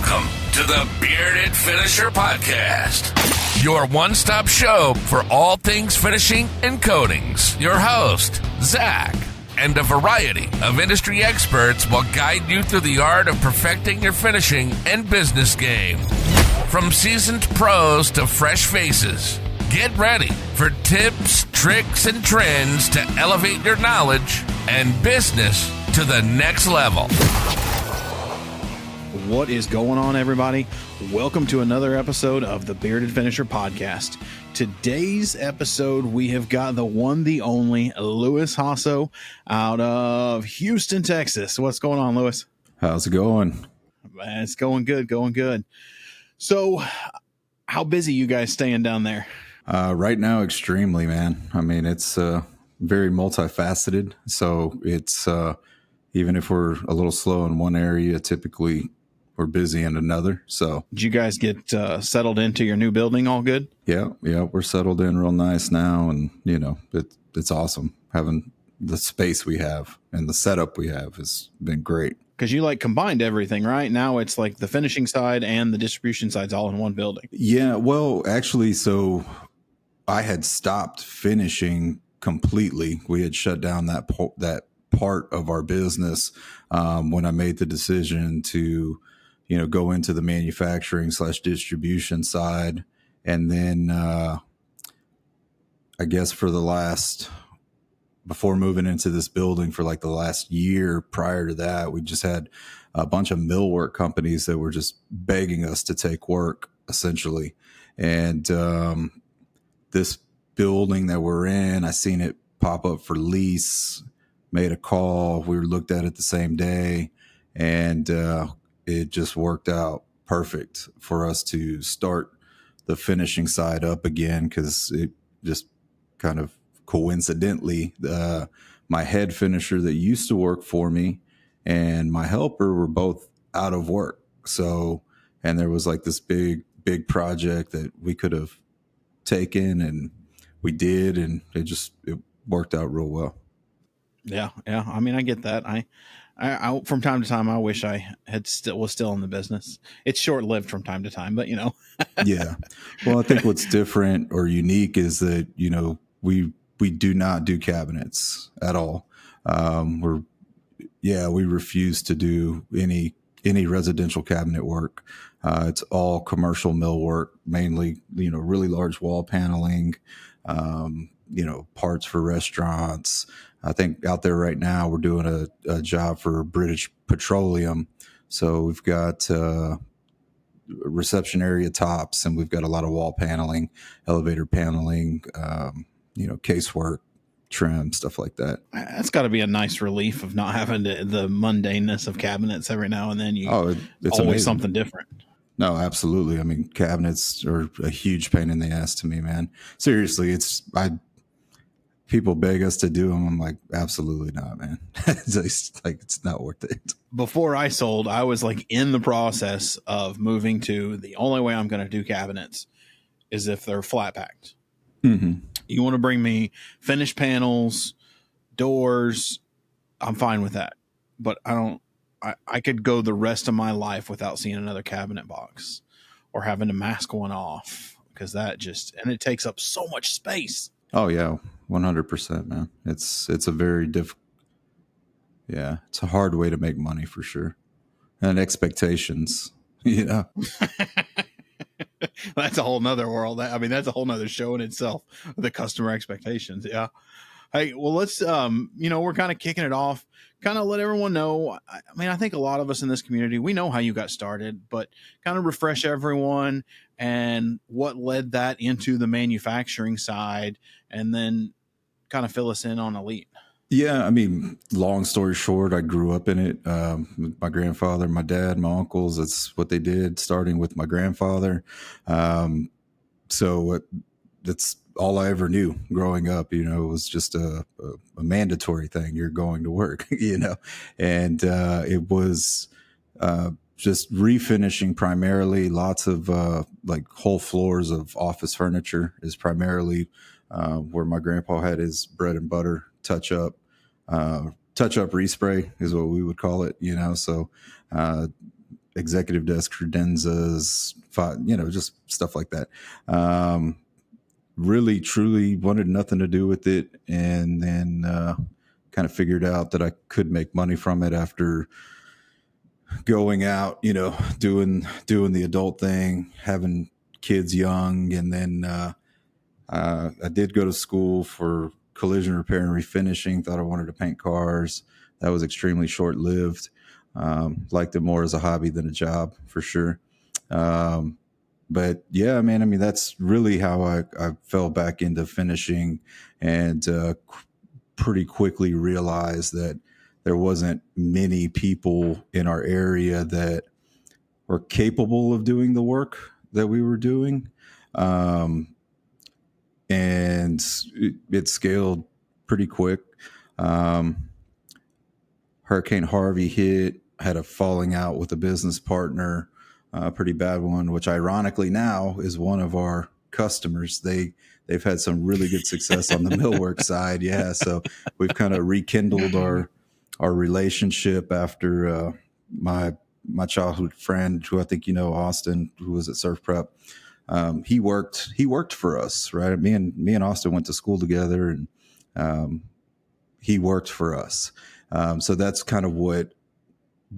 Welcome to the Bearded Finisher Podcast, your one-stop show for all things finishing and coatings. Your host, Zach, and a variety of industry experts will guide you through the art of perfecting your finishing and business game. From seasoned pros to fresh faces, get ready for tips, tricks, and trends to elevate your knowledge and business to the next level. What is going on, everybody? Welcome to another episode of the Bearded Finisher Podcast. Today's episode, we have got the one, the only Louis Jasso out of Houston, Texas. What's going on, Louis? How's it going? It's going good, going good. So, how busy you guys staying down there? Right now, extremely, man. I mean, it's very multifaceted. So it's even if we're a little slow in one area, typically we're busy in another. So did you guys get settled into your new building all good? Yeah, we're settled in real nice now. And, you know, it's awesome having the space we have and the setup we have has been great. Because you combined everything, right? Now it's like the finishing side and the distribution side's all in one building. Yeah, well, actually, so I had stopped finishing completely. We had shut down that part of our business when I made the decision to, go into the manufacturing / distribution side. And then I guess before moving into this building for like the last year prior to that, we just had a bunch of millwork companies that were just begging us to take work essentially. And this building that we're in, I seen it pop up for lease, made a call. We looked at it the same day, and it just worked out perfect for us to start the finishing side up again, because it just kind of coincidentally, my head finisher that used to work for me and my helper were both out of work. So, and there was like this big project that we could have taken, and we did, and it worked out real well. Yeah. I mean, I get that. I from time to time, I wish I was still in the business. It's short lived from time to time, but Yeah. Well, I think what's different or unique is that, we do not do cabinets at all. We refuse to do any residential cabinet work. It's all commercial millwork, mainly, really large wall paneling, parts for restaurants. I think out there right now, we're doing a job for British Petroleum. So we've got reception area tops, and we've got a lot of wall paneling, elevator paneling, casework, trim, stuff like that. That's got to be a nice relief of not having the mundaneness of cabinets every now and then. It's always amazing. Something different. No, absolutely. I mean, cabinets are a huge pain in the ass to me, man. Seriously, people beg us to do them. I'm like, absolutely not, man. It's not worth it. Before I sold, I was in the process of moving to the only way I'm going to do cabinets is if they're flat packed. Mm-hmm. You want to bring me finished panels, doors, I'm fine with that. But I could go the rest of my life without seeing another cabinet box or having to mask one off, because and it takes up so much space. Oh yeah, 100%, man. It's a very it's a hard way to make money for sure. And expectations, That's a whole nother world. I mean, that's a whole nother show in itself, the customer expectations. Yeah. Hey, well, let's, we're kind of kicking it off, kind of let everyone know. I mean, I think a lot of us in this community, we know how you got started, but kind of refresh everyone and what led that into the manufacturing side, and then kind of fill us in on Elite. Yeah, I mean, long story short, I grew up in it. With my grandfather, my dad, my uncles. That's what they did, starting with my grandfather. So that's all I ever knew growing up. It was just a mandatory thing. You're going to work, and it was just refinishing primarily. Lots of whole floors of office furniture is primarily where my grandpa had his bread and butter touch up respray is what we would call it, so executive desk credenzas, just stuff like that. Really, truly wanted nothing to do with it. And then kind of figured out that I could make money from it after going out, doing the adult thing, having kids young. And then I did go to school for collision repair and refinishing. Thought I wanted to paint cars. That was extremely short-lived. Liked it more as a hobby than a job, for sure. But yeah, man, I mean, that's really how I fell back into finishing, and pretty quickly realized that there wasn't many people in our area that were capable of doing the work that we were doing. And it scaled pretty quick. Hurricane Harvey hit, had a falling out with a business partner, a pretty bad one, which ironically now is one of our customers. They've had some really good success on the millwork side. Yeah. So we've kind of rekindled our relationship after my childhood friend, who I think Austin, who was at Surf Prep. He worked for us, right? Me and Austin went to school together, and he worked for us. So that's kind of what.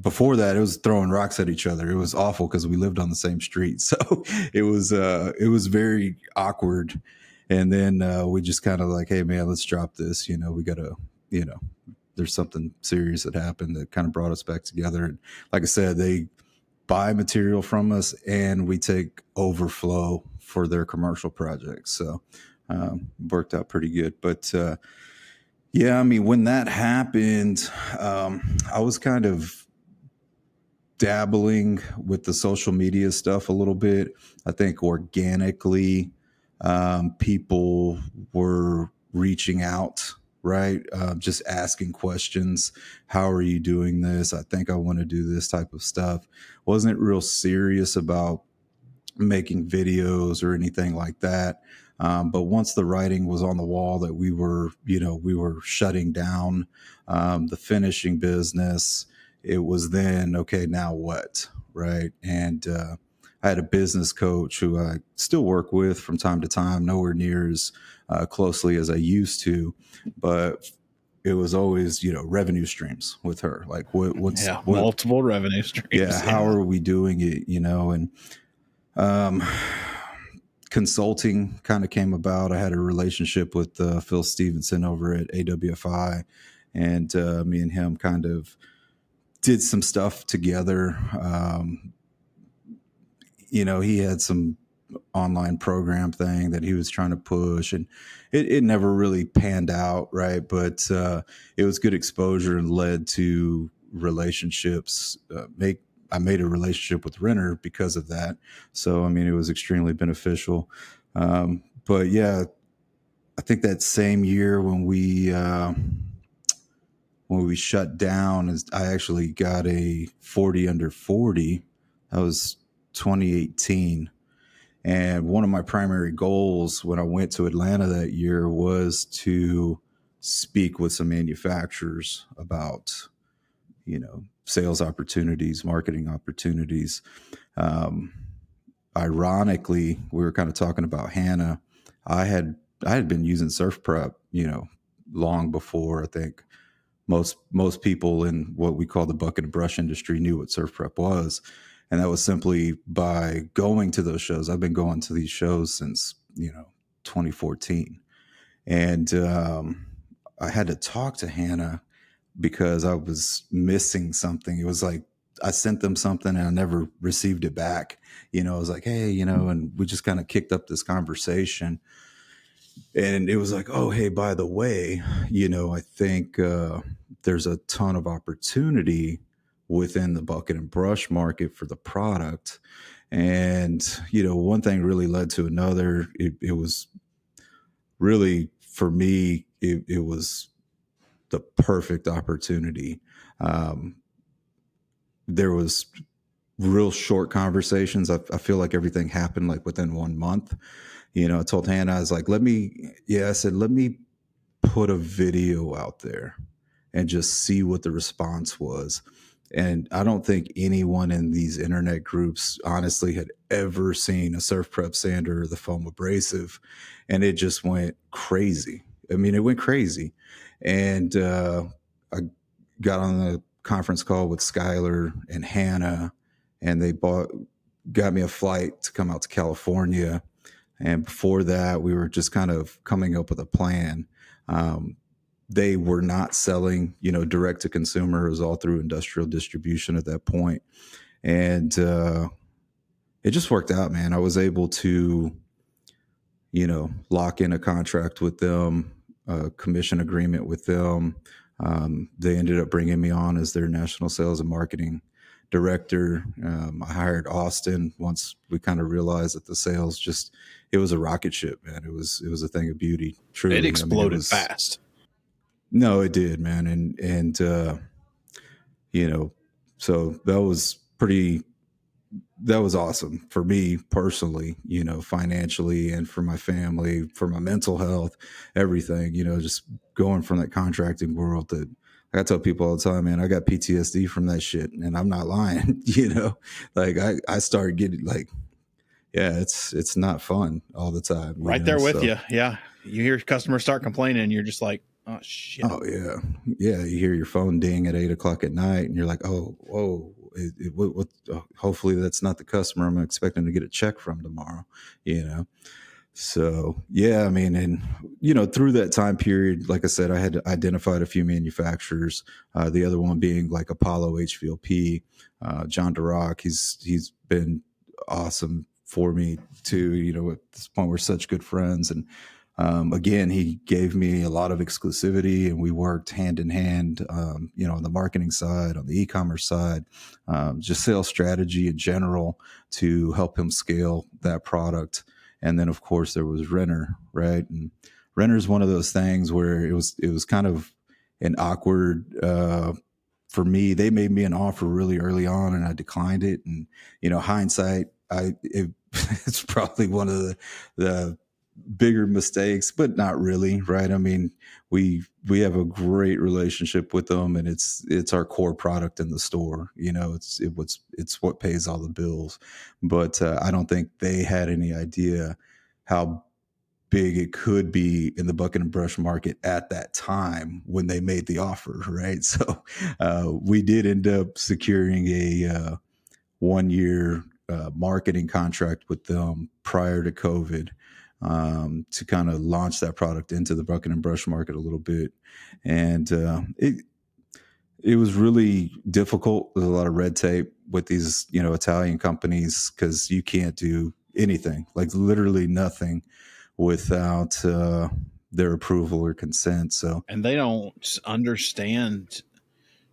Before that, it was throwing rocks at each other. It was awful because we lived on the same street, so it was very awkward. And then we just kind of like, hey man, let's drop this. We gotta, there's something serious that happened that kind of brought us back together. And like I said, they buy material from us, and we take overflow for their commercial projects. So worked out pretty good. But yeah, I mean, when that happened, I was kind of dabbling with the social media stuff a little bit. I think organically, people were reaching out, right? Just asking questions. How are you doing this? I think I want to do this type of stuff. Wasn't real serious about making videos or anything like that. But once the writing was on the wall that we were shutting down the finishing business, it was then, okay, now what? Right. And I had a business coach who I still work with from time to time, nowhere near as closely as I used to, but it was always, revenue streams with her. Like what's multiple revenue streams. Yeah. How are we doing it? And consulting kind of came about. I had a relationship with Phil Stevenson over at AWFI, and me and him kind of did some stuff together. He had some online program thing that he was trying to push, and it never really panned out, right? But it was good exposure and led to relationships. I made a relationship with Renner because of that. So, I mean, it was extremely beneficial. But yeah, I think that same year when we shut down, I actually got a 40 under 40. That was 2018. And one of my primary goals when I went to Atlanta that year was to speak with some manufacturers about, sales opportunities, marketing opportunities. Ironically, we were kind of talking about Hannah. I had been using Surf Prep, long before I think most people in what we call the bucket and brush industry knew what Surf Prep was. And that was simply by going to those shows. I've been going to these shows since, 2014. And I had to talk to Hannah because I was missing something. It was like I sent them something and I never received it back. I was like, hey, and we just kind of kicked up this conversation. And it was like, oh, hey, by the way, I think there's a ton of opportunity within the bucket and brush market for the product. And, one thing really led to another. It was really, for me, it was the perfect opportunity. There was real short conversations. I feel like everything happened like within 1 month. I told Hannah, I was like, let me put a video out there and just see what the response was. And I don't think anyone in these internet groups honestly had ever seen a surf prep sander or the foam abrasive. And it just went crazy. I mean, it went crazy. And I got on the conference call with Skylar and Hannah, and they got me a flight to come out to California. And before that, we were just kind of coming up with a plan. They were not selling, direct to consumer. It was all through industrial distribution at that point. And it just worked out, man. I was able to, lock in a contract with them, a commission agreement with them. They ended up bringing me on as their national sales and marketing director. I hired Austin once we kind of realized that the sales it was a rocket ship, man. It was a thing of beauty. Truly. It exploded fast. No, it did, man. And so that was awesome for me personally, financially, and for my family, for my mental health, everything, just going from that contracting world that I tell people all the time, man, I got PTSD from that shit, and I'm not lying, like I started getting like, yeah, it's not fun all the time. Right there with you. Yeah. You hear customers start complaining and you're just like, oh shit. Oh yeah. Yeah. You hear your phone ding at 8:00 at night and you're like, oh, whoa, hopefully that's not the customer I'm expecting to get a check from tomorrow, So yeah, I mean, and through that time period, like I said, I had identified a few manufacturers, the other one being like Apollo HVLP, John DeRock. He's been awesome for me too. At this point we're such good friends, and again, he gave me a lot of exclusivity, and we worked hand in hand, on the marketing side, on the e-commerce side, just sales strategy in general to help him scale that product. And then of course there was Renner, right? And Renner is one of those things where it was kind of an awkward, for me. They made me an offer really early on and I declined it. And, hindsight, it's probably one of the bigger mistakes, but not really, right? I mean, we have a great relationship with them, and it's our core product in the store. It's what pays all the bills. But I don't think they had any idea how big it could be in the bucket and brush market at that time when they made the offer, right? So we did end up securing a 1-year marketing contract with them prior to COVID, to kind of launch that product into the bucket and brush market a little bit. And it was really difficult. There's a lot of red tape with these, Italian companies, because you can't do anything, like literally nothing, without their approval or consent. So, and they don't understand.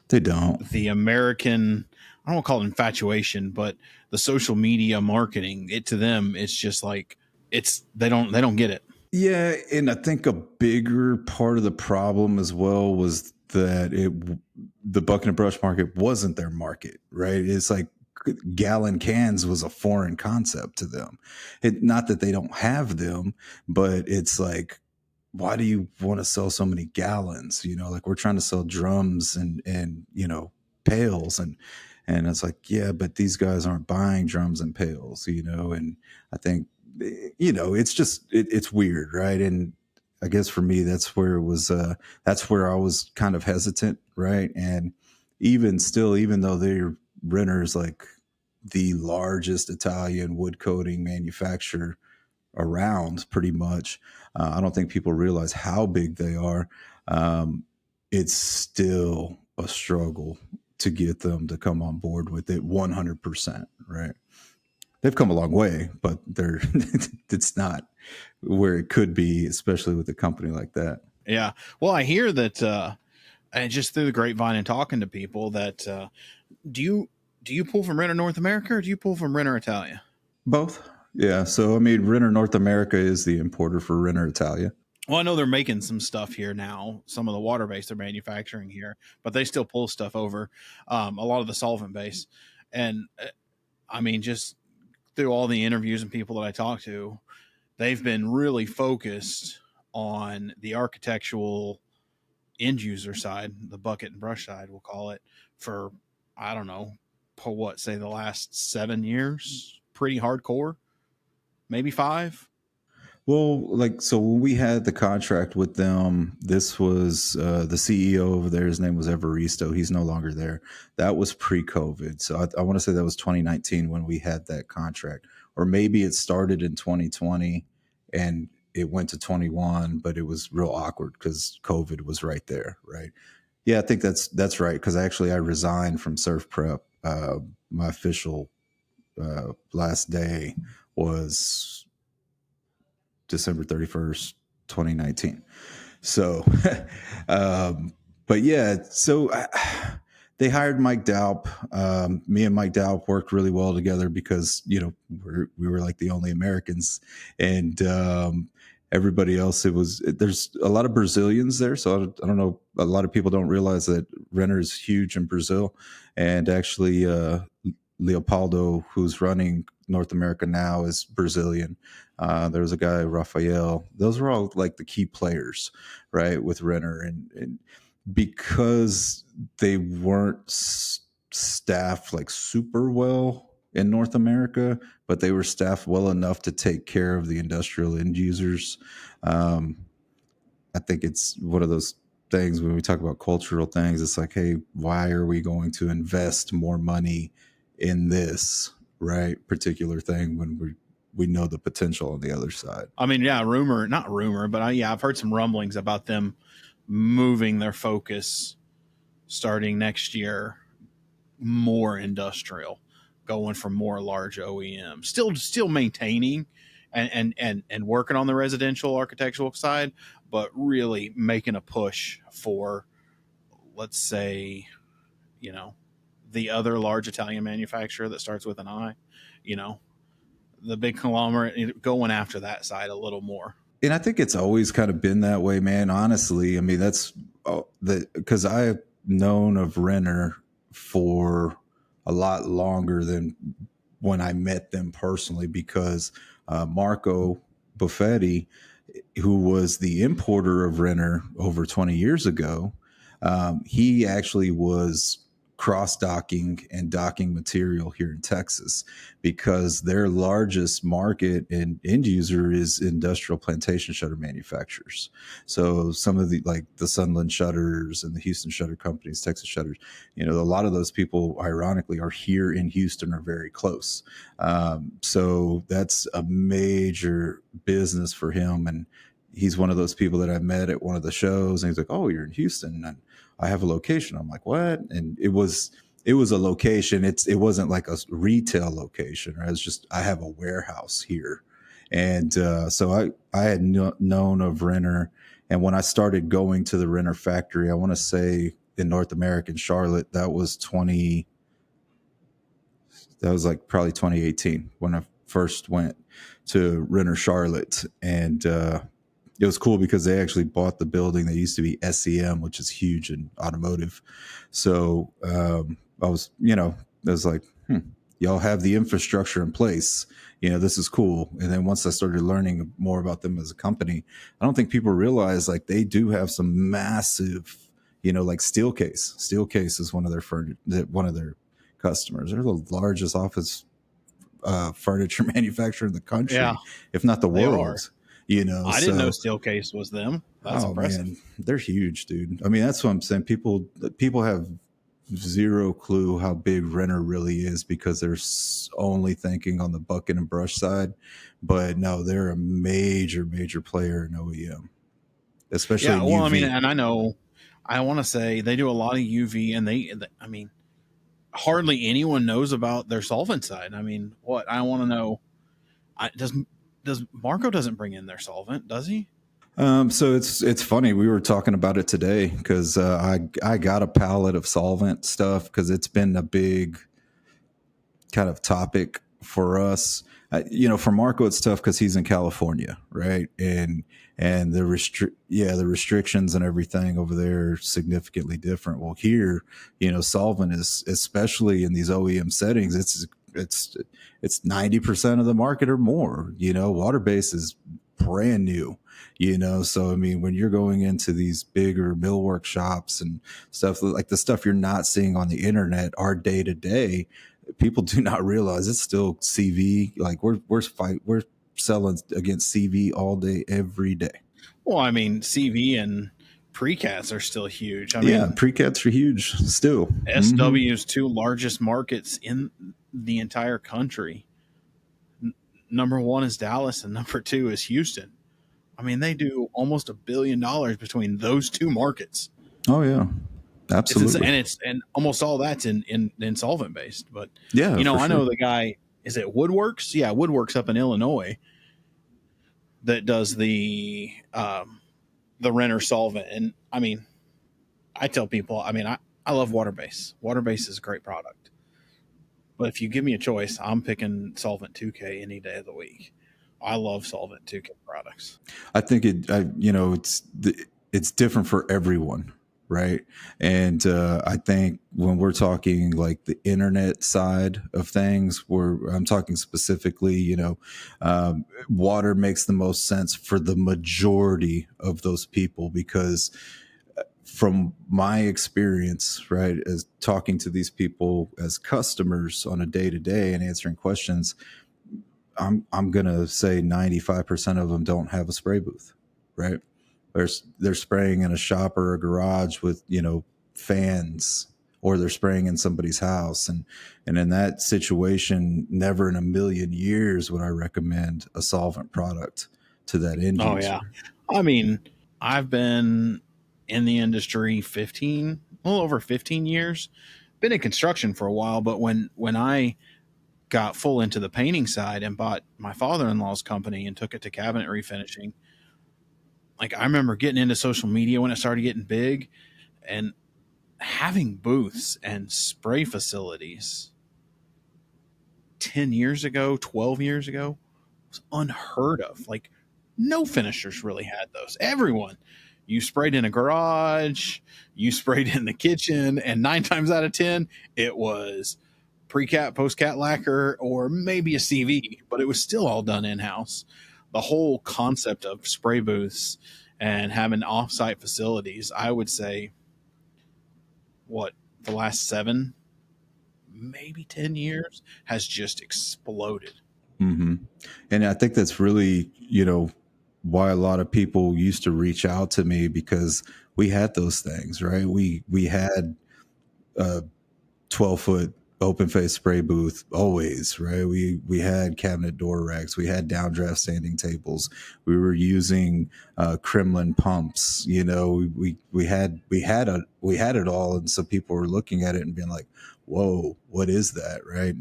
They don't. The American, I don't want to call it infatuation, but the social media marketing, to them, it's just like they don't get it. Yeah, and I think a bigger part of the problem as well was that the bucket and brush market wasn't their market, right? It's like gallon cans was a foreign concept to them. Not that they don't have them, but it's like, why do you want to sell so many gallons? Like we're trying to sell drums and pails, and it's like, yeah, but these guys aren't buying drums and pails, and I think, it's just, it's weird. Right. And I guess for me, that's where I was kind of hesitant. Right. And even still, even though Renner's like the largest Italian wood coating manufacturer around, pretty much, I don't think people realize how big they are. It's still a struggle to get them to come on board with it 100%. Right. They've come a long way, but it's not where it could be, especially with a company like that. Yeah. Well, I hear that, and just through the grapevine and talking to people, that do you pull from Renner North America, or do you pull from Renner Italia? Both. Yeah. So, I mean, Renner North America is the importer for Renner Italia. Well, I know they're making some stuff here now, some of the water base they're manufacturing here, but they still pull stuff over, a lot of the solvent base. And I mean, just through all the interviews and people that I talk to, they've been really focused on the architectural end user side, the bucket and brush side, we'll call it, for I don't know, say the last 7 years, pretty hardcore, maybe 5. Well, like, so when we had the contract with them, this was the CEO over there. His name was Evaristo. He's no longer there. That was pre-COVID. So I want to say that was 2019 when we had that contract. Or maybe it started in 2020 and it went to 21, but it was real awkward because COVID was right there, right? Yeah, I think that's right. Because actually I resigned from Surf Prep. My official last day was December 31st, 2019. So, but yeah, so they hired Mike Daup. Me and Mike Daup worked really well together because, you know, we were like the only Americans, and everybody else, there's a lot of Brazilians there. So I don't know. A lot of people don't realize that Renner is huge in Brazil, and actually, Leopoldo, who's running North America now, is Brazilian. There was a guy, Rafael. Those were all like the key players, right, with Renner. And because they weren't staffed like super well in North America, but they were staffed well enough to take care of the industrial end users. I think it's one of those things when we talk about cultural things. It's like, hey, why are we going to invest more money in this particular thing when we know the potential on the other side? I mean, yeah, not rumor, but I've heard some rumblings about them moving their focus starting next year more industrial, going for more large OEM, still maintaining and working on the residential architectural side, but really making a push for, let's say, you know, the other large Italian manufacturer that starts with an I, you know, the big conglomerate, going after that side a little more. And I think it's always kind of been that way, man. Honestly, I mean, that's because I've known of Renner for a lot longer than when I met them personally, because Marco Buffetti, who was the importer of Renner over 20 years ago, he actually was cross-docking and docking material here in Texas, because their largest market and end user is industrial plantation shutter manufacturers. So some of the, like the Sunland Shutters and the Houston Shutter Companies, Texas Shutters, you know, a lot of those people, ironically, are here in Houston or very close. So that's a major business for him. And he's one of those people that I met at one of the shows, and he's like, "Oh, you're in Houston, and I have a location." I'm like, "What?" And it was a location. It wasn't like a retail location, right? It's just, I have a warehouse here. And so I had known of Renner. And when I started going to the Renner factory, I want to say in North America, in Charlotte, that was like probably 2018 when I first went to Renner Charlotte. And it was cool because they actually bought the building that used to be SEM, which is huge in automotive. So I was like, y'all have the infrastructure in place. You know, this is cool. And then once I started learning more about them as a company, I don't think people realize, like, they do have some massive, you know, like Steelcase. Steelcase is one of their customers. They're the largest office furniture manufacturer in the country, if not the world. You know, I didn't know Steelcase was them. That's impressive. Man, they're huge, dude. I mean, that's what I'm saying. People have zero clue how big Renner really is because they're only thinking on the bucket and brush side. But no, they're a major player in OEM, especially in UV. I mean, and I want to say they do a lot of UV, and I mean, hardly anyone knows about their solvent side. I mean, I want to know, does Marco doesn't bring in their solvent, does he? So it's funny. We were talking about it today because I got a pallet of solvent stuff because it's been a big kind of topic for us. You know, for Marco, it's tough because he's in California, right? And the restrictions and everything over there are significantly different. Well, here, you know, solvent is, especially in these OEM settings, it's 90% of the market or more. You know, water base is brand new. So I mean, when you're going into these bigger millwork shops and stuff, like the stuff you're not seeing on the internet, our day to day, people do not realize it's still CV. Like we're selling against CV all day, every day. Well, I mean, CV and precats are still huge. I Yeah, mean, precats are huge still. SW's two largest markets in the entire country. Number one is Dallas, and number two is Houston. I mean, they do almost $1 billion between those two markets. Oh yeah, It's insane, absolutely. and almost all that's in solvent based. But Yeah, for I sure. know the guy. Is it Woodworks? Yeah, Woodworks up in Illinois that does the Renner solvent. And I mean, I tell people, I love water base. Water base is a great product. But if you give me a choice, I'm picking Solvent 2K any day of the week. I love Solvent 2K products. I think it's different for everyone, right? And I think when we're talking like the internet side of things, where I'm talking specifically, water makes the most sense for the majority of those people because from my experience, right, as talking to these people as customers on a day to day and answering questions, I'm gonna say 95% of them don't have a spray booth, right? They're spraying in a shop or a garage with fans, or they're spraying in somebody's house, and in that situation, never in a million years would I recommend a solvent product to that end Oh yeah. user. I mean, I've been in the industry a little over 15 years. Been in construction for a while, but when I got full into the painting side and bought my father-in-law's company and took it to cabinet refinishing, like I remember getting into social media when it started getting big and having booths and spray facilities 10 years ago, 12 years ago was unheard of. Like no finishers really had those. Everyone, you sprayed in a garage, you sprayed in the kitchen, and 9 times out of 10, it was pre-cat, post-cat lacquer, or maybe a CV, but it was still all done in-house. The whole concept of spray booths and having off-site facilities, I would say, the last 7, maybe 10 years has just exploded. hmm And I think that's really, why a lot of people used to reach out to me, because we had those things, right? We had a 12-foot open face spray booth always, right? We had cabinet door racks, we had downdraft sanding tables, we were using Kremlin pumps. We had it all, and so people were looking at it and being like, whoa, what is that, right?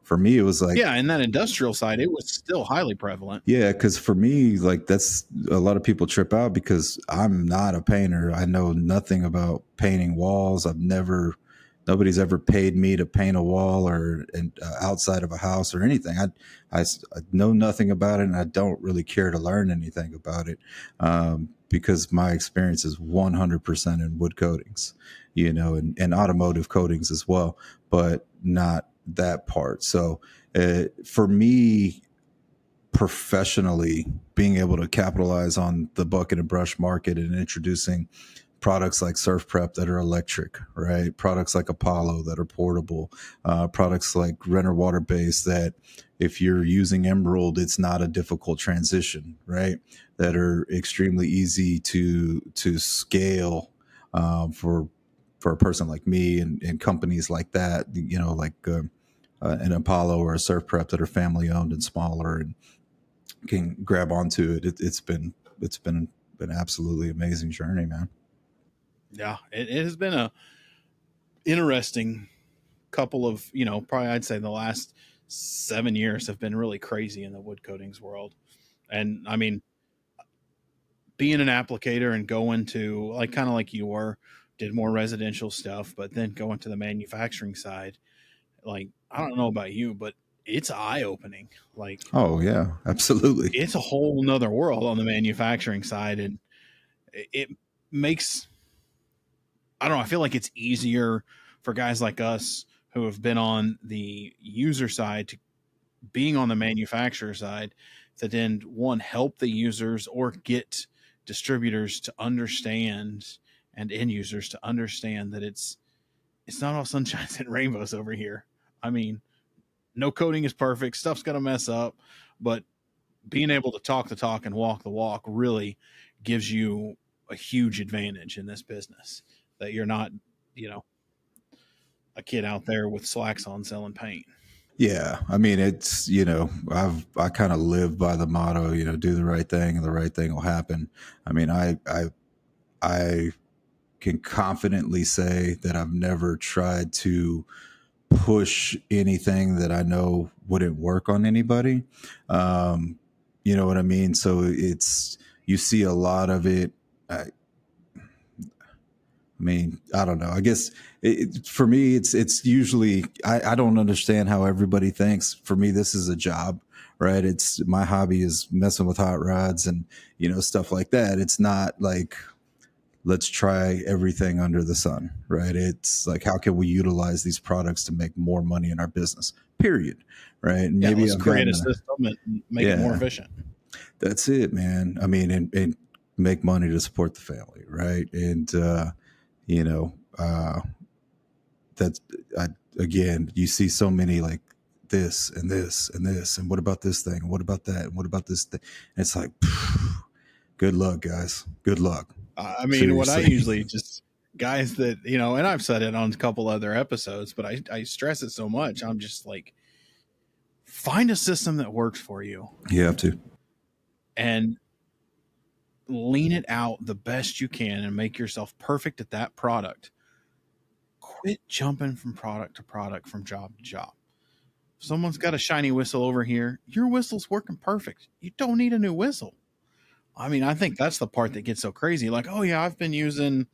For me it was like, Yeah, in that industrial side, it was still highly prevalent. yeah, because for me, like, that's a lot of people trip out because I'm not a painter. I know nothing about painting walls. Nobody's ever paid me to paint a wall or outside of a house or anything. I know nothing about it, and I don't really care to learn anything about it, because my experience is 100% in wood coatings, and automotive coatings as well, but not that part. So for me, professionally, being able to capitalize on the bucket and brush market and introducing products like Surf Prep that are electric, right? Products like Apollo that are portable, products like Renner Water Base that if you're using Emerald, it's not a difficult transition, right? That are extremely easy to scale, for a person like me and companies like that, like an Apollo or a Surf Prep that are family owned and smaller and can grab onto it. It's been an absolutely amazing journey, man. Yeah, it has been a interesting couple of, probably I'd say the last 7 years have been really crazy in the wood coatings world. And I mean, being an applicator and going to like kind of like you were, did more residential stuff, but then going to the manufacturing side, like I don't know about you, but it's eye opening. Like Oh yeah, absolutely. it's a whole nother world on the manufacturing side, and it makes, I don't know, I feel like it's easier for guys like us who have been on the user side to being on the manufacturer side that then one help the users or get distributors to understand and end users to understand that it's not all sunshines and rainbows over here. I mean, no coding is perfect. Stuff's going to mess up, but being able to talk the talk and walk the walk really gives you a huge advantage in this business, that you're not, you know, a kid out there with slacks on selling paint. Yeah, I mean, it's, I kind of live by the motto, do the right thing and the right thing will happen. I mean, I can confidently say that I've never tried to push anything that I know wouldn't work on anybody. You know what I mean? So you see a lot of it. I mean, I don't know. I guess for me, it's usually I don't understand how everybody thinks. For me, this is a job, right? It's my hobby is messing with hot rods and stuff like that. It's not like let's try everything under the sun, right? It's like how can we utilize these products to make more money in our business? Period, right? And Yeah, maybe let's I've create gotten a system and make it more efficient. That's it, man. I mean, and make money to support the family, right? And you know, that's again, you see so many like this and this and this, and what about this thing? And what about that? And what about this thing? And it's like, good luck, guys. Good luck. I mean, Seriously. what I usually just guys that, and I've said it on a couple other episodes, but I stress it so much. I'm just like, find a system that works for you. You have to. And lean it out the best you can and make yourself perfect at that product. Quit jumping from product to product, from job to job. If someone's got a shiny whistle over here, your whistle's working perfect. You don't need a new whistle. I mean, I think that's the part that gets so crazy. Like, oh yeah, I've been using,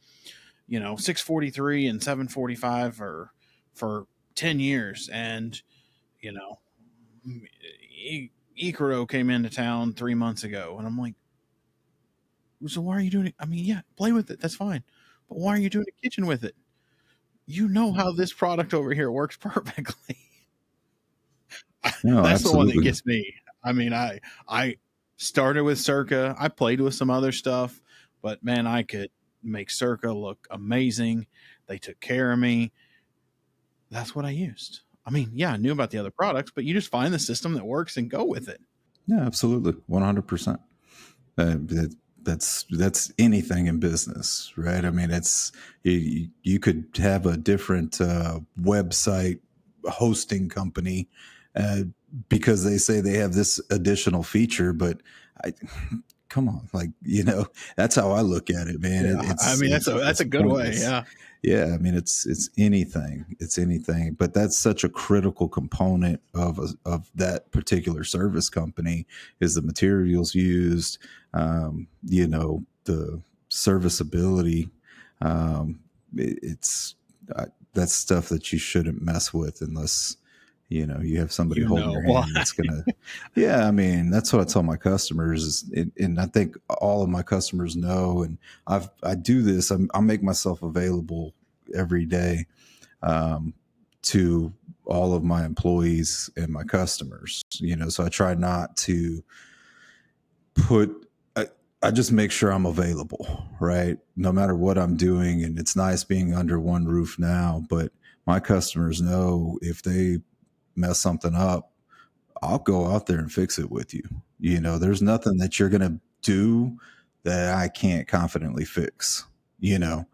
643 and 745 for 10 years. And, Icaro came into town 3 months ago. And I'm like, so why are you doing it? I mean, yeah, play with it. That's fine. But why are you doing a kitchen with it? You know how this product over here works perfectly. No, That's absolutely. the one that gets me. I mean, I started with Circa. I played with some other stuff, but man, I could make Circa look amazing. They took care of me. That's what I used. I mean, yeah, I knew about the other products, but you just find the system that works and go with it. Yeah, absolutely. 100%. That's anything in business, right? I mean, it's you could have a different website hosting company because they say they have this additional feature, but come on, like that's how I look at it, man. Yeah, I mean, that's a good way. Yeah. Yeah, I mean it's anything, but that's such a critical component of that particular service company is the materials used, the serviceability. It's that's stuff that you shouldn't mess with unless you have somebody holding your hand that's gonna. Yeah, I mean that's what I tell my customers, and I think all of my customers know. And I do this. I make myself available every day to all of my employees and my customers. So I try not to put. I just make sure I'm available, right? No matter what I'm doing, and it's nice being under one roof now. But my customers know if they mess something up, I'll go out there and fix it with you. There's nothing that you're going to do that I can't confidently fix, and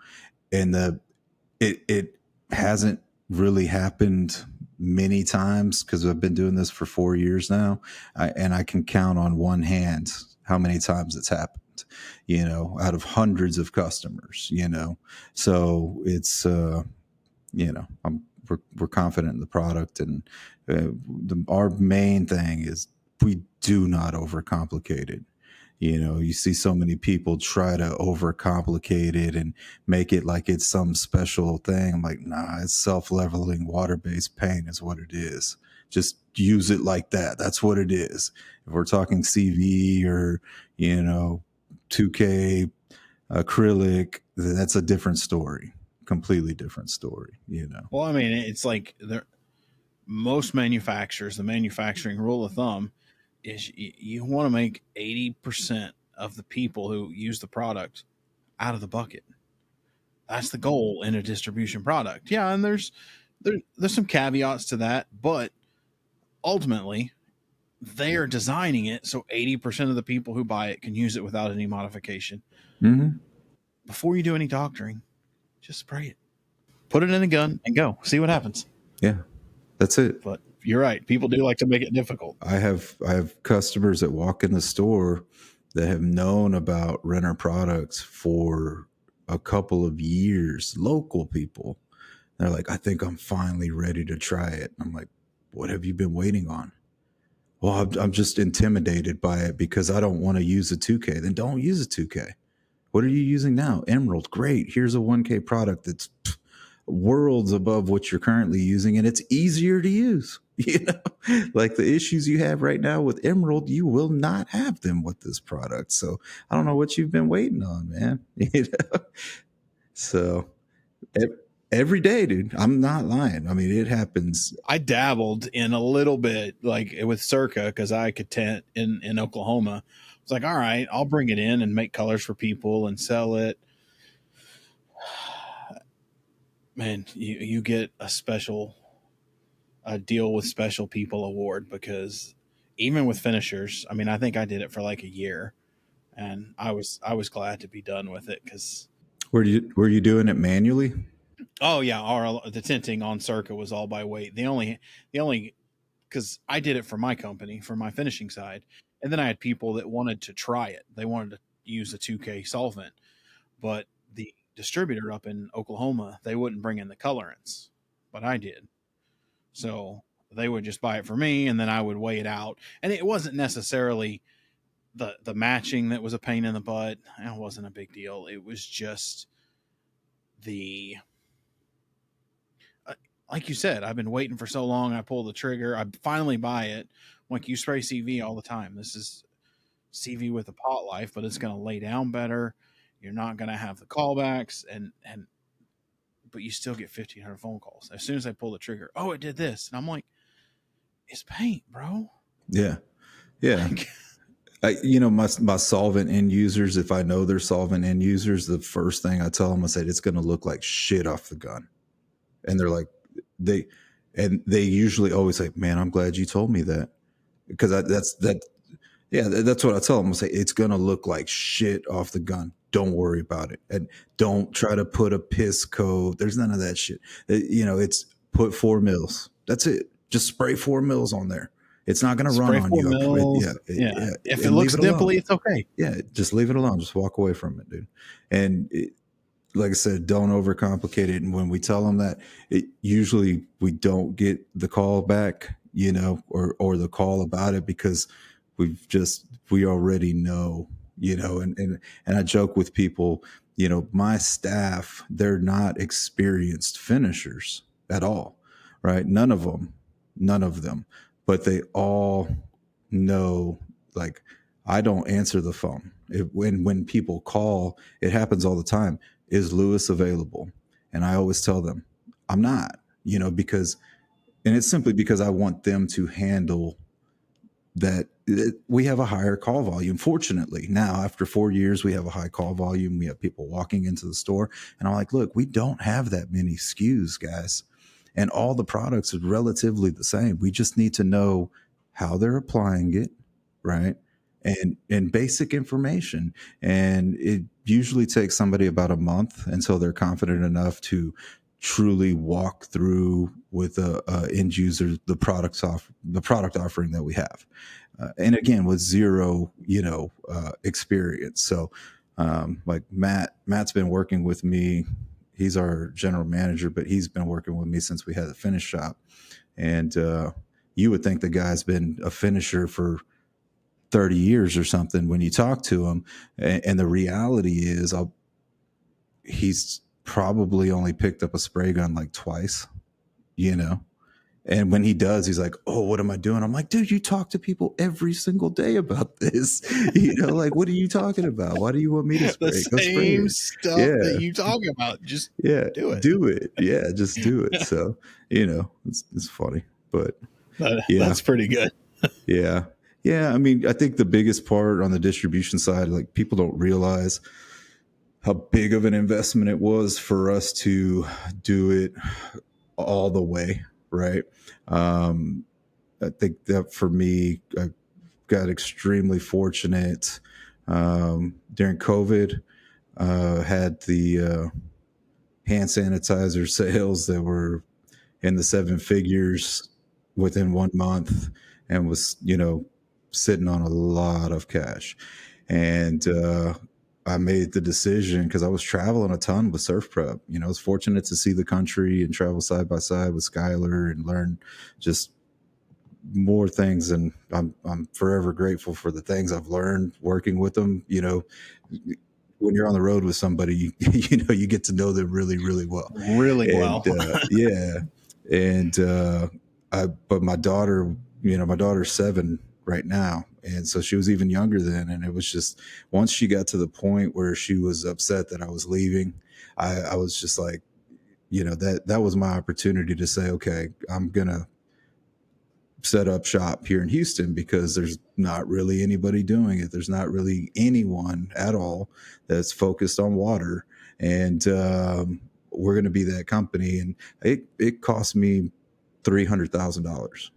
it hasn't really happened many times because I've been doing this for 4 years now. And I can count on one hand how many times it's happened, out of hundreds of customers, so it's, we're confident in the product, and our main thing is we do not overcomplicate it. You see so many people try to overcomplicate it and make it like it's some special thing. I'm like, nah, it's self-leveling water-based paint is what it is. Just use it like that. That's what it is. If we're talking CV or 2K acrylic, that's a different story. Completely different story. Well, I mean, it's like most manufacturers, the manufacturing rule of thumb is you want to make 80% of the people who use the product out of the bucket. That's the goal in a distribution product. Yeah, and there's some caveats to that, but ultimately they are designing it so 80% of the people who buy it can use it without any modification. Mm-hmm. Before you do any doctoring, just spray it. Put it in a gun and go. See what happens. Yeah, that's it. But you're right. People do like to make it difficult. I have customers that walk in the store that have known about Renner products for a couple of years, local people. They're like, I think I'm finally ready to try it. I'm like, what have you been waiting on? Well, I'm just intimidated by it because I don't want to use a 2K. Then don't use a 2K. What are you using now? Emerald. Great. Here's a 1K product that's worlds above what you're currently using, and it's easier to use. You know, like the issues you have right now with Emerald, you will not have them with this product. So I don't know what you've been waiting on, man. You know? So every day, dude, I'm not lying. I mean, it happens. I dabbled in a little bit, like with Circa, because I could tent in Oklahoma. It's like, all right, I'll bring it in and make colors for people and sell it. Man, you get a deal with special people award, because even with finishers, I mean, I think I did it for like a year, and I was glad to be done with it, because Were you doing it manually? oh yeah, the tinting on Circa was all by weight. The only because I did it for my company, for my finishing side, and then I had people that wanted to try it. They wanted to use a 2K solvent, but the distributor up in Oklahoma, they wouldn't bring in the colorants, but I did. So they would just buy it for me, and then I would weigh it out. And it wasn't necessarily the matching that was a pain in the butt. It wasn't a big deal. It was just the like you said, I've been waiting for so long. I pull the trigger. I finally buy it. Like, you spray CV all the time. This is CV with a pot life, but it's going to lay down better. You're not going to have the callbacks, but you still get 1,500 phone calls as soon as I pull the trigger. Oh, it did this, and I'm like, it's paint, bro. Yeah, yeah. Like, My solvent end users, if I know they're solvent end users, the first thing I tell them, I say, it's going to look like shit off the gun. And they're like, they usually always say, man, I'm glad you told me that, because that's what I tell them. I say, it's going to look like shit off the gun. Don't worry about it. And don't try to put a piss code. There's none of that shit. It's put 4 mils. That's it. Just spray 4 mils on there. It's not going to run on you. Yeah. If it looks dimply, it's okay. Yeah. Just leave it alone. Just walk away from it, dude. And like I said, don't overcomplicate it. And when we tell them that, usually we don't get the call back, or the call about it, because we already know, and I joke with people, my staff, they're not experienced finishers at all, right? None of them, but they all know, like, I don't answer the phone. When people call, it happens all the time. Is Lewis available? And I always tell them, I'm not, because, and it's simply because I want them to handle that. We have a higher call volume. Fortunately, now after 4 years, we have a high call volume. We have people walking into the store, and I'm like, look, we don't have that many SKUs, guys. And all the products are relatively the same. We just need to know how they're applying it, right? And basic information. And it usually takes somebody about a month until they're confident enough to truly walk through with a end user the product offering that we have. And again, with zero, experience. So like Matt's been working with me. He's our general manager, but he's been working with me since we had the finish shop. And you would think the guy's been a finisher for 30 years or something when you talk to him. And the reality is he's probably only picked up a spray gun like twice, And when he does, he's like, oh, what am I doing? I'm like, dude, you talk to people every single day about this. Like, what are you talking about? Why do you want me to spray? The same stuff that you talk about. Just do it. Do it. Yeah, just do it. So, it's funny. But that's pretty good. Yeah. Yeah, I mean, I think the biggest part on the distribution side, like people don't realize how big of an investment it was for us to do it all the way, right? Um, I think that for me, I got extremely fortunate during COVID. Had the hand sanitizer sales that were in the seven figures within 1 month, and was, sitting on a lot of cash. And I made the decision because I was traveling a ton with Surf Prep. I was fortunate to see the country and travel side by side with Skylar and learn just more things. And I'm forever grateful for the things I've learned working with them. When you're on the road with somebody, you get to know them really, really well. Really And well. yeah. And but my daughter's 7 right now. And so she was even younger then. And it was just, once she got to the point where she was upset that I was leaving, I was just like, that was my opportunity to say, okay, I'm going to set up shop here in Houston because there's not really anybody doing it. There's not really anyone at all that's focused on water. And we're going to be that company. And it cost me $300,000,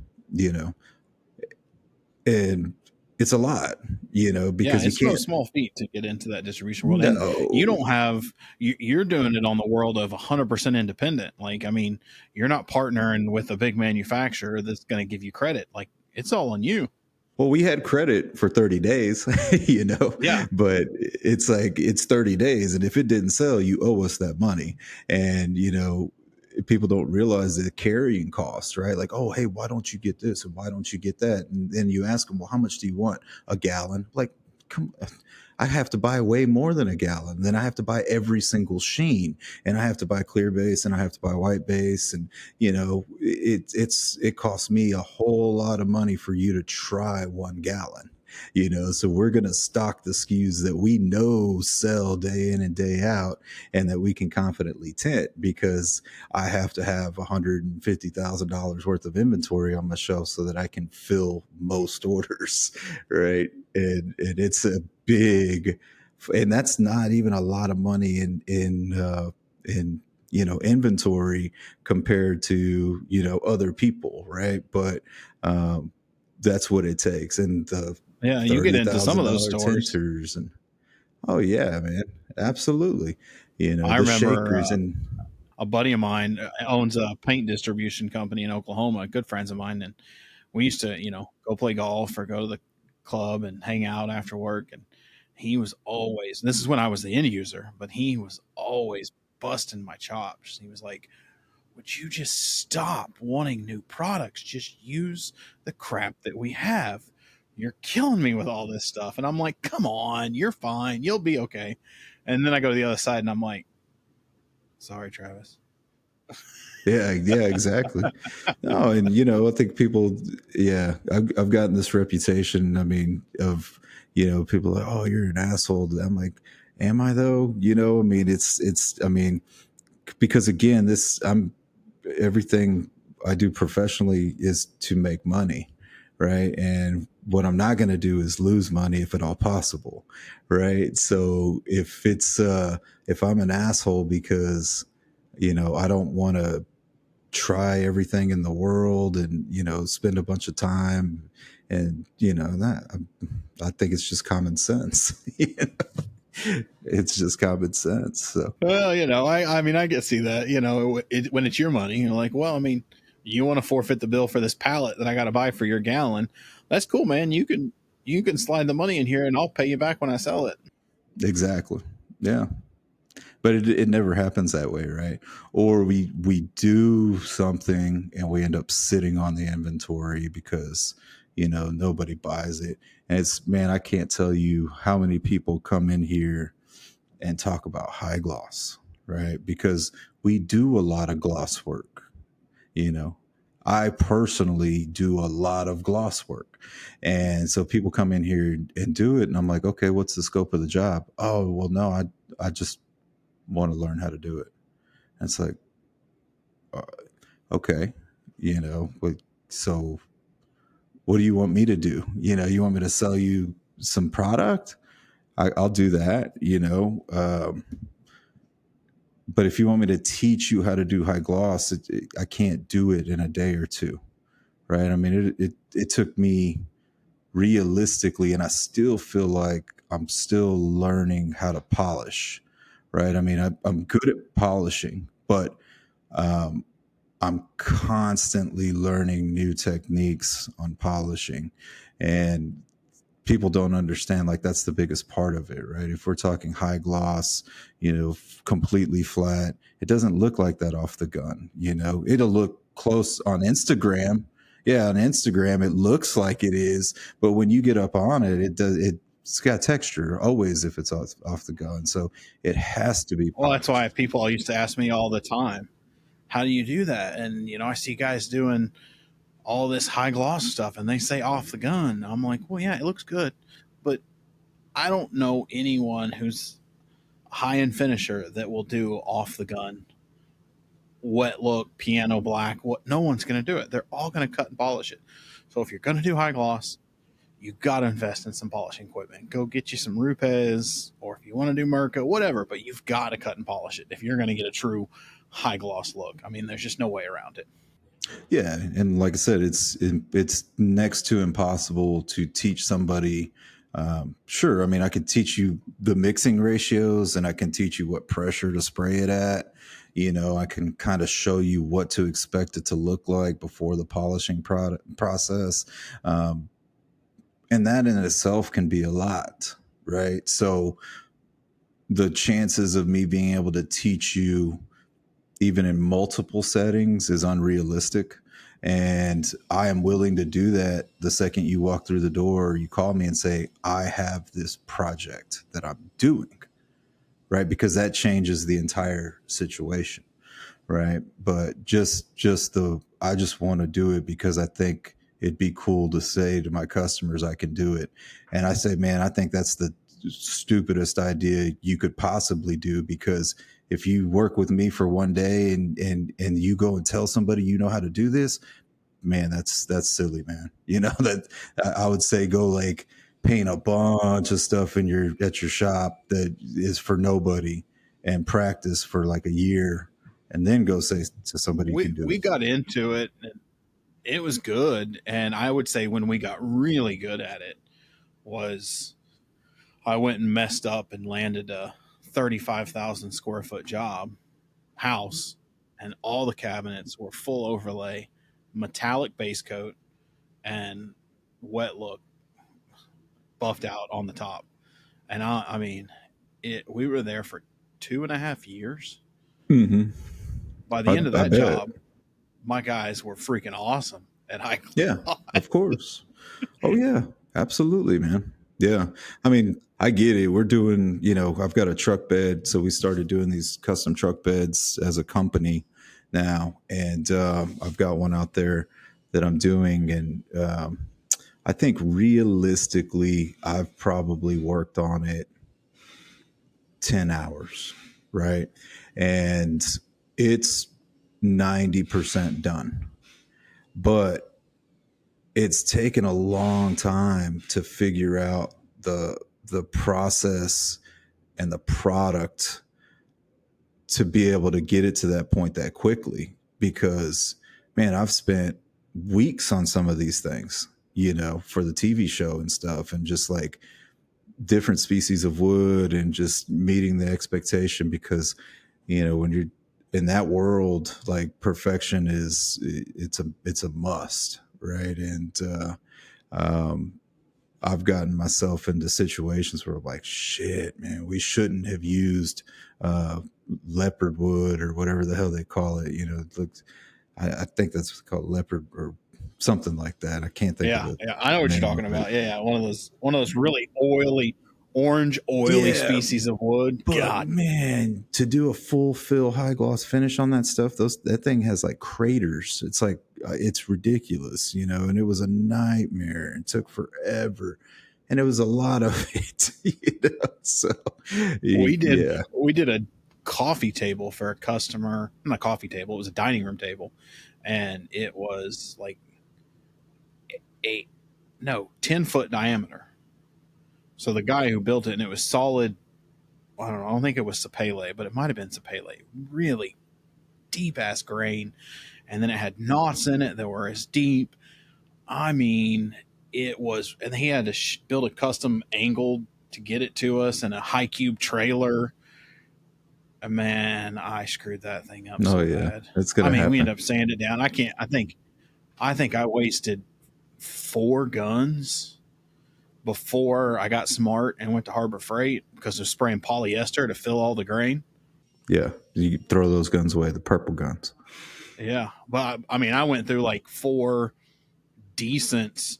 and it's a lot, Yeah, because you it's no can't. small feat to get into that distribution world, and you No. don't have you're doing it on the world of 100% independent. Like, I mean, you're not partnering with a big manufacturer that's going to give you credit. Like, it's all on you. Well, we had credit for 30 days, Yeah, but it's like it's 30 days. And if it didn't sell, you owe us that money. And, people don't realize the carrying cost, right? Like, oh, hey, why don't you get this? And why don't you get that? And then you ask them, well, how much do you want? A gallon? Like, come I have to buy way more than a gallon. Then I have to buy every single sheen, and I have to buy clear base, and I have to buy white base. And, it costs me a whole lot of money for you to try 1 gallon. So we're going to stock the SKUs that we know sell day in and day out, and that we can confidently tint, because I have to have $150,000 worth of inventory on my shelf so that I can fill most orders. Right. And it's a big, and that's not even a lot of money in inventory compared to other people, right? But that's what it takes. And the yeah. You get into some of those $30,000 stores. tinters, and oh yeah, man, absolutely. I The remember shakers. And a buddy of mine owns a paint distribution company in Oklahoma. Good friends of mine, and we used to, go play golf or go to the club and hang out after work. And he was always, this is when I was the end user, but he was always busting my chops. He was like, would you just stop wanting new products? Just use the crap that we have. You're killing me with all this stuff. And I'm like, come on, you're fine. You'll be okay. And then I go to the other side and I'm like, sorry, Travis. yeah, exactly. No, and I think people, yeah, I've gotten this reputation. I mean, of people like, oh, you're an asshole. I'm like, am I though? I mean, I mean, because again, everything I do professionally is to make money, right? And what I'm not going to do is lose money if at all possible, right? So if I'm an asshole because I don't want to try everything in the world and spend a bunch of time, and that I think it's just common sense. It's just common sense. So Well, I mean, I can see that, when it's your money, you're like, well, I mean, you want to forfeit the bill for this pallet that I got to buy for your gallon. That's cool, man. You can slide the money in here and I'll pay you back when I sell it. exactly, yeah. But it never happens that way, right? Or we do something and we end up sitting on the inventory because nobody buys it. And it's, man, I can't tell you how many people come in here and talk about high gloss, right? Because we do a lot of gloss work. you know I personally do a lot of gloss work, and so people come in here and do it, and I'm like, okay, what's the scope of the job? Oh, well, no, I just want to learn how to do it. And it's like, uh, okay, but so what do you want me to do? You want me to sell you some product? I'll do that, but if you want me to teach you how to do high gloss, I can't do it in a day or two. Right. I mean, it took me realistically, and I still feel like I'm still learning how to polish. Right. I mean, I'm good at polishing, but um, I'm constantly learning new techniques on polishing. And people don't understand, like, that's the biggest part of it, right? If we're talking high gloss, completely flat, it doesn't look like that off the gun. It'll look close on Instagram. Yeah, on Instagram it looks like it is, but when you get up on it, it's got texture always if it's off the gun. So it has to be Well, that's polished. why people used to ask me all the time, how do you do that? And, I see guys doing all this high gloss stuff and they say off the gun. I'm like, well, yeah, it looks good. But I don't know anyone who's high end finisher that will do off the gun, wet look, piano black. What? No one's going to do it. They're all going to cut and polish it. So if you're going to do high gloss, you got to invest in some polishing equipment. Go get you some Rupes, or if you want to do Mirka, whatever, but you've got to cut and polish it if you're going to get a true high gloss look. I mean, there's just no way around it. Yeah, and like I said, it's next to impossible to teach somebody. Sure, I mean, I could teach you the mixing ratios, and I can teach you what pressure to spray it at. I can kind of show you what to expect it to look like before the polishing process, and that in itself can be a lot, right? So the chances of me being able to teach you even in multiple settings is unrealistic. And I am willing to do that the second you walk through the door, you call me and say, I have this project that I'm doing, right? Because that changes the entire situation, right? But I just want to do it because I think it'd be cool to say to my customers, I can do it. And I say, man, I think that's the stupidest idea you could possibly do, because if you work with me for one day and you go and tell somebody you know how to do this, man, that's silly, man. That I would say go like paint a bunch of stuff at your shop that is for nobody and practice for like a year and then go say to somebody you can do We it. got into it and it was good. And I would say when we got really good at it was I went and messed up and landed a 35,000 square foot job house, and all the cabinets were full overlay, metallic base coat, and wet look buffed out on the top. And I mean, we were there for 2.5 years. Mm-hmm. By the end of I that bet. job, my guys were freaking awesome at high Yeah, gloss. of course. Oh yeah, absolutely, man. Yeah. I mean, I get it. We're doing, I've got a truck bed. So we started doing these custom truck beds as a company now. And I've got one out there that I'm doing. And I think realistically, I've probably worked on it 10 hours, right? And it's 90% done. But it's taken a long time to figure out the process and the product to be able to get it to that point that quickly, because man, I've spent weeks on some of these things, for the TV show and stuff, and just like different species of wood and just meeting the expectation, because when you're in that world, like perfection it's a must, right? And um I've gotten myself into situations where I'm like, shit, man, we shouldn't have used uh, leopard wood or whatever the hell they call it. It looks, I think that's called leopard or something like that. I can't think of Yeah, the yeah, I know what you're name talking of it. about. Yeah, one of those really oily, orange oily Yeah, species of wood. but God, man, to do a full fill high gloss finish on that stuff, that thing has like craters. It's like it's ridiculous, and it was a nightmare. It took forever, and it was a lot of it, So we did yeah, we did a coffee table for a customer. Not a coffee table; it was a dining room table, and it was like 10-foot diameter. So the guy who built it, and it was solid. I don't know. I don't think it was Sapele, but it might have been Sapele. Really deep ass grain, and then it had knots in it that were as deep. I mean, it was, and he had to build a custom angle to get it to us, and a high cube trailer. And man, I screwed that thing up so bad. It's gonna happen. We ended up sanding it down. I think I wasted 4 guns before I got smart and went to Harbor Freight because they're spraying polyester to fill all the grain. Yeah, you throw those guns away, the purple guns. Yeah, but I went through like 4 decent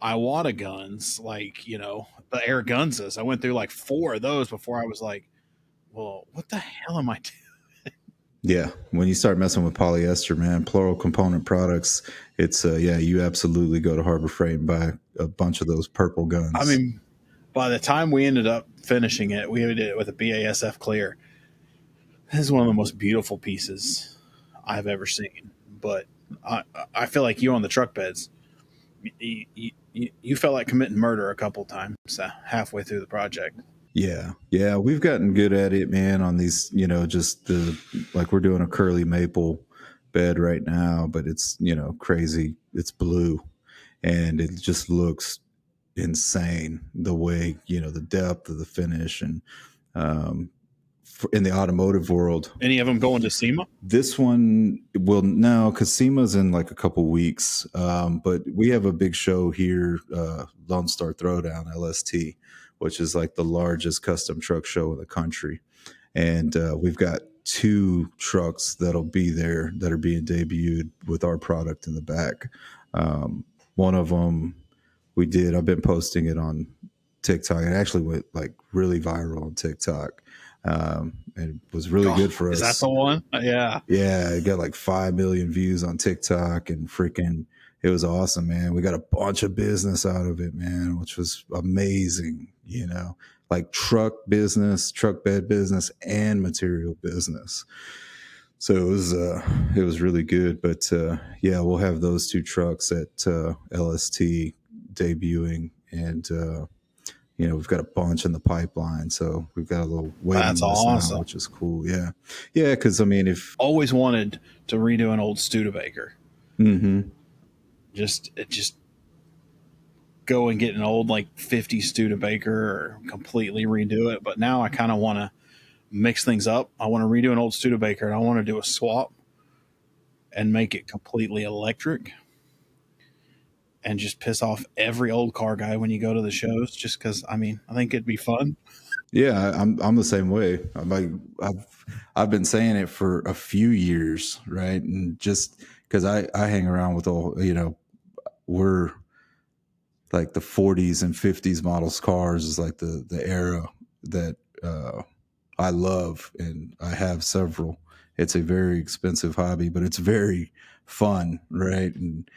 Iwata guns, like, the Air Gunzas. I went through like 4 of those before I was like, well, what the hell am I doing? Yeah, when you start messing with polyester, man, plural component products, it's you absolutely go to Harbor Freight and buy a bunch of those purple guns. By the time we ended up finishing it, we did it with a BASF clear. This is one of the most beautiful pieces I've ever seen. But I feel like you on the truck beds, you felt like committing murder a couple times halfway through the project. Yeah, we've gotten good at it, man, on these, just like we're doing a curly maple bed right now, but it's, crazy. It's blue and it just looks insane the way, the depth of the finish. And in the automotive world. Any of them going to SEMA? This one will no, because SEMA's in like a couple weeks. But we have a big show here, Lone Star Throwdown, LST, which is like the largest custom truck show in the country. And we've got 2 trucks that'll be there that are being debuted with our product in the back. One of them I've been posting it on TikTok. It actually went like really viral on TikTok. And it was really good for us. Is that the one? Yeah. Yeah. It got like 5 million views on TikTok and it was awesome, man. We got a bunch of business out of it, man, which was amazing, like truck bed business and material business. So it was really good, but we'll have those 2 trucks at LST debuting, and we've got a bunch in the pipeline, so we've got a little waiting list awesome. now, which is cool. Yeah, because if always wanted to redo an old Studebaker, just go and get an old like 50 Studebaker or completely redo it. But now I kind of want to mix things up. I want to redo an old Studebaker and I want to do a swap and make it completely electric and just piss off every old car guy when you go to the shows, just because I think it'd be fun. Yeah, I'm the same way. I've been saying it for a few years, right? And just because I hang around with all, we're like the 40s and 50s models cars is like the era that I love, and I have several. It's a very expensive hobby, but it's very fun, right? And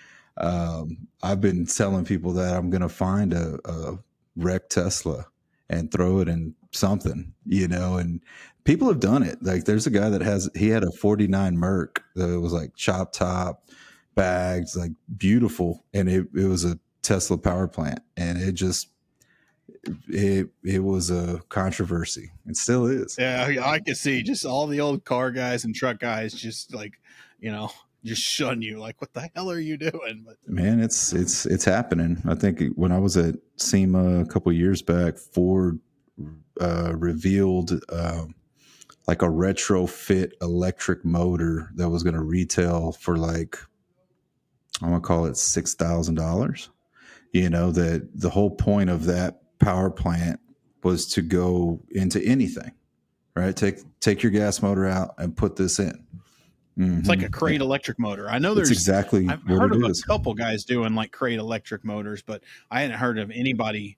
I've been telling people that I'm going to find a wrecked Tesla and throw it in something, and people have done it. Like there's a guy that had a 49 Merc that was like chop top bags, like beautiful. And it was a Tesla power plant, and it was a controversy. It still is. Yeah, I can see just all the old car guys and truck guys just like, just shun you. Like, what the hell are you doing? But man, it's happening. I think when I was at SEMA a couple of years back, Ford revealed like a retrofit electric motor that was going to retail for like, I'm going to call it $6,000. That the whole point of that power plant was to go into anything, right? Take your gas motor out and put this in. It's like a crate electric motor. I know there's exactly. I've heard of a couple guys doing like crate electric motors, but I hadn't heard of anybody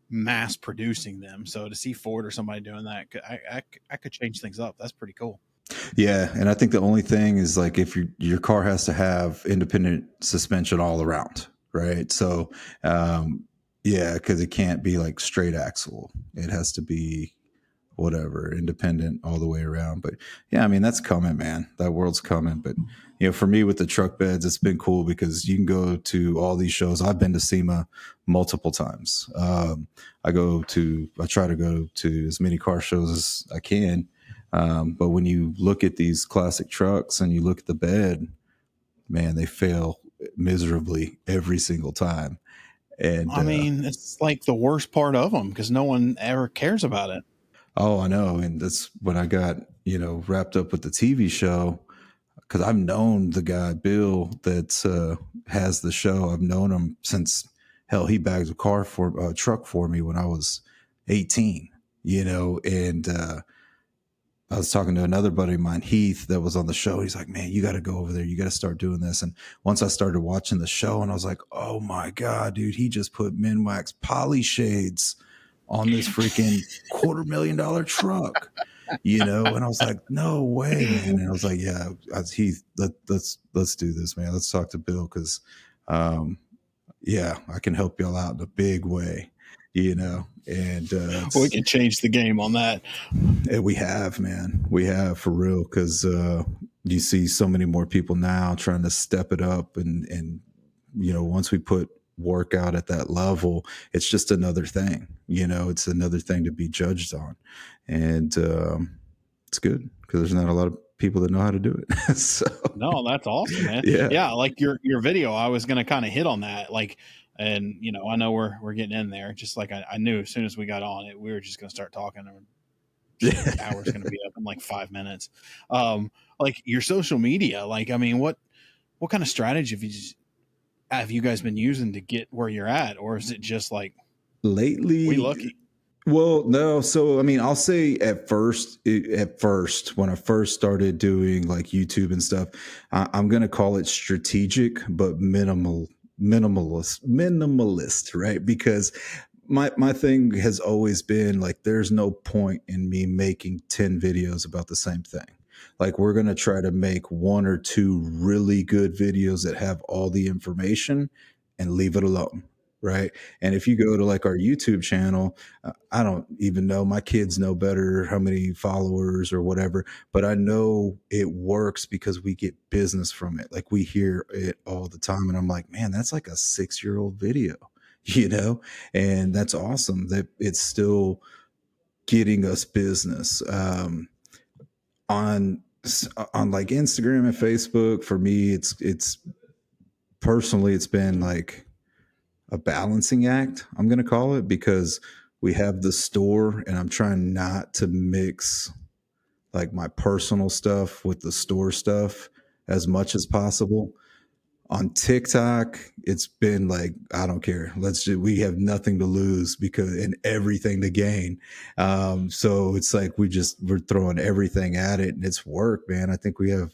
mass producing them. So to see Ford or somebody doing that, I could change things up. That's pretty cool. Yeah, and I think the only thing is like if your car has to have independent suspension all around, right? So, because it can't be like straight axle. It has to be whatever, independent all the way around. But yeah, I mean, that's coming, man. That world's coming. But, you know, for me with the truck beds, it's been cool because you can go to all these shows. I've been to SEMA multiple times. I try to go to as many car shows as I can. But when you look at these classic trucks and you look at the bed, man, they fail miserably every single time. And I mean, it's like the worst part of them because no one ever cares about it. oh, I know. And that's when I got, you know, wrapped up with the TV show, because I've known the guy, Bill, that has the show. I've known him since, hell, he bagged a truck for me when I was 18, you know, and I was talking to another buddy of mine, Heath, that was on the show. He's like, man, you got to go over there. You got to start doing this. And once I started watching the show, and I was like, oh my God, dude, he just put Minwax poly shades on this freaking $250,000 truck, you know? And I was like, no way, man. And I was like, yeah, Heath, let's do this, man. Let's talk to Bill. Cause, yeah, I can help y'all out in a big way, you know? And We can change the game on that. we have, man. We have, for real, because you see so many more people now trying to step it up, and you know, once we put work out at that level, it's just another thing. You know, it's another thing to be judged on, and it's good because there's not a lot of people that know how to do it. So No, that's awesome, man. Yeah, like your video, I was going to kind of hit on that, like. And you know, I know we're getting in there. Just like I knew as soon as we got on it, we were just going to start talking. And hour's going to be up in like 5 minutes. Like your social media, like I mean, what kind of strategy have you guys been using to get where you're at, or is it just like lately we lucky? Well, no. So, I mean, I'll say at first, when I first started doing like YouTube and stuff, I'm going to call it strategic, but minimalist, right? Because my thing has always been like, there's no point in me making 10 videos about the same thing. Like, we're going to try to make one or two really good videos that have all the information and leave it alone. Right. And if you go to like our YouTube channel, I don't even know, my kids know better how many followers or whatever, but I know it works because we get business from it. Like, we hear it all the time. And I'm like, man, that's like a 6-year-old video, you know, and that's awesome that it's still getting us business. On like Instagram and Facebook, for me, it's personally, it's been like a balancing act, I'm going to call it, because we have the store and I'm trying not to mix like my personal stuff with the store stuff as much as possible. On TikTok, it's been like, I don't care. We have nothing to lose and everything to gain. So it's like, we're throwing everything at it, and it's work, man. I think we have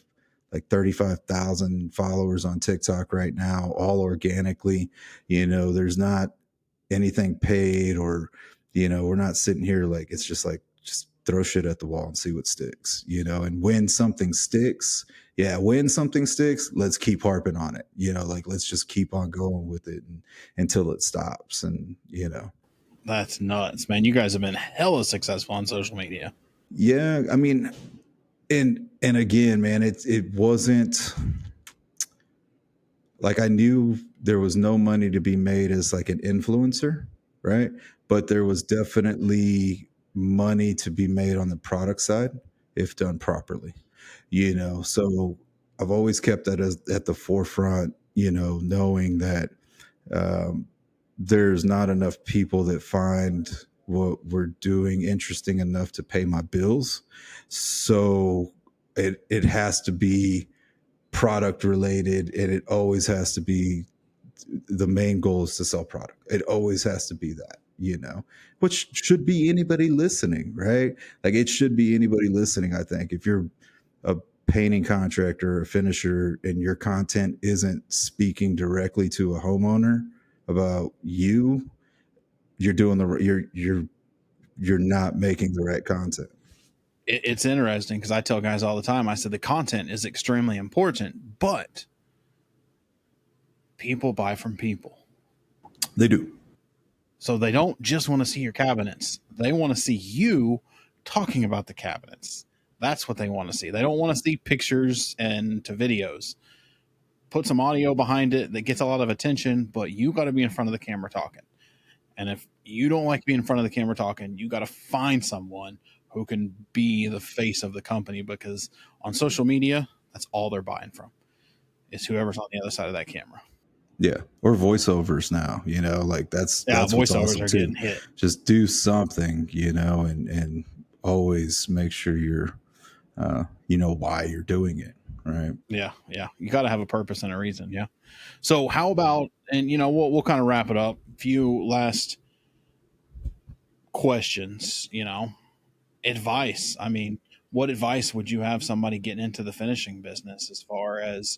like 35,000 followers on TikTok right now, all organically. You know, there's not anything paid, or, you know, we're not sitting here like, it's just like, just throw shit at the wall and see what sticks, you know. And when something sticks, let's keep harping on it, you know, like, let's just keep on going with it until it stops. And, you know, That's nuts, man. You guys have been hella successful on social media. yeah, I mean, and again, man, it wasn't like, I knew there was no money to be made as like an influencer, right? But there was definitely money to be made on the product side if done properly, you know. So I've always kept that at the forefront, you know, knowing that there's not enough people that find what we're doing interesting enough to pay my bills. So it has to be product related, and it always has to be, the main goal is to sell product. It always has to be that, you know, which should be anybody listening, right? Like, it should be anybody listening. I think if you're a painting contractor or a finisher and your content isn't speaking directly to a homeowner about you're doing you're not making the right content. It's interesting because I tell guys all the time, I said the content is extremely important, but people buy from people. They do. So they don't just want to see your cabinets. They want to see you talking about the cabinets. That's what they want to see. They don't want to see pictures and to videos. Put some audio behind it that gets a lot of attention, but you got to be in front of the camera talking. And if you don't like being in front of the camera talking, you got to find someone who can be the face of the company, because on social media, that's all they're buying from, is whoever's on the other side of that camera. Yeah. Or voiceovers now, like that's what's Voiceovers awesome are too. getting hit. Just do something, and always make sure you're, why you're doing it. Right. Yeah. You got to have a purpose and a reason. Yeah. So how about, and we'll kind of wrap it up. A few last questions, advice. I mean, what advice would you have somebody getting into the finishing business as far as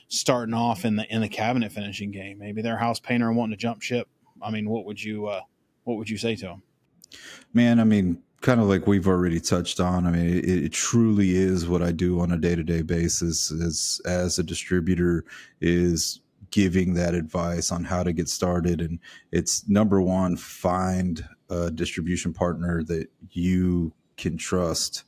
starting off in the cabinet finishing game? Maybe they're a house painter and wanting to jump ship. I mean, what would you say to them? Man, I mean, kind of like we've already touched on. I mean, it truly is what I do on a day-to-day basis as a distributor, is giving that advice on how to get started. And it's number one, find a distribution partner that you can trust,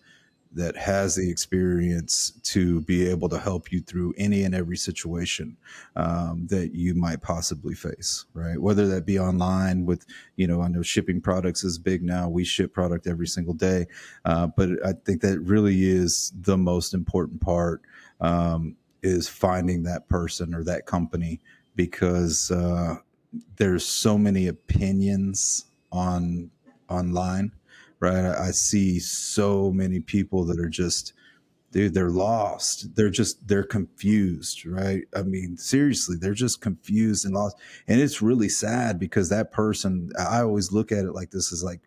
that has the experience to be able to help you through any and every situation that you might possibly face, right? Whether that be online with, I know shipping products is big now. We ship product every single day. But I think that really is the most important part, is finding that person or that company, because there's so many opinions online, right? I see so many people that are just, dude, they're lost. They're confused, right? I mean, seriously, they're just confused and lost. And it's really sad, because that person, I always look at it like this, is like,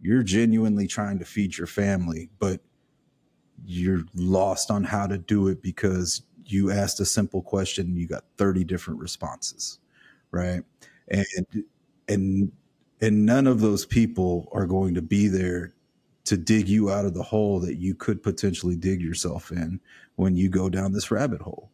you're genuinely trying to feed your family, but you're lost on how to do it because you asked a simple question and you got 30 different responses, right? And and and none of those people are going to be there to dig you out of the hole that you could potentially dig yourself in when you go down this rabbit hole,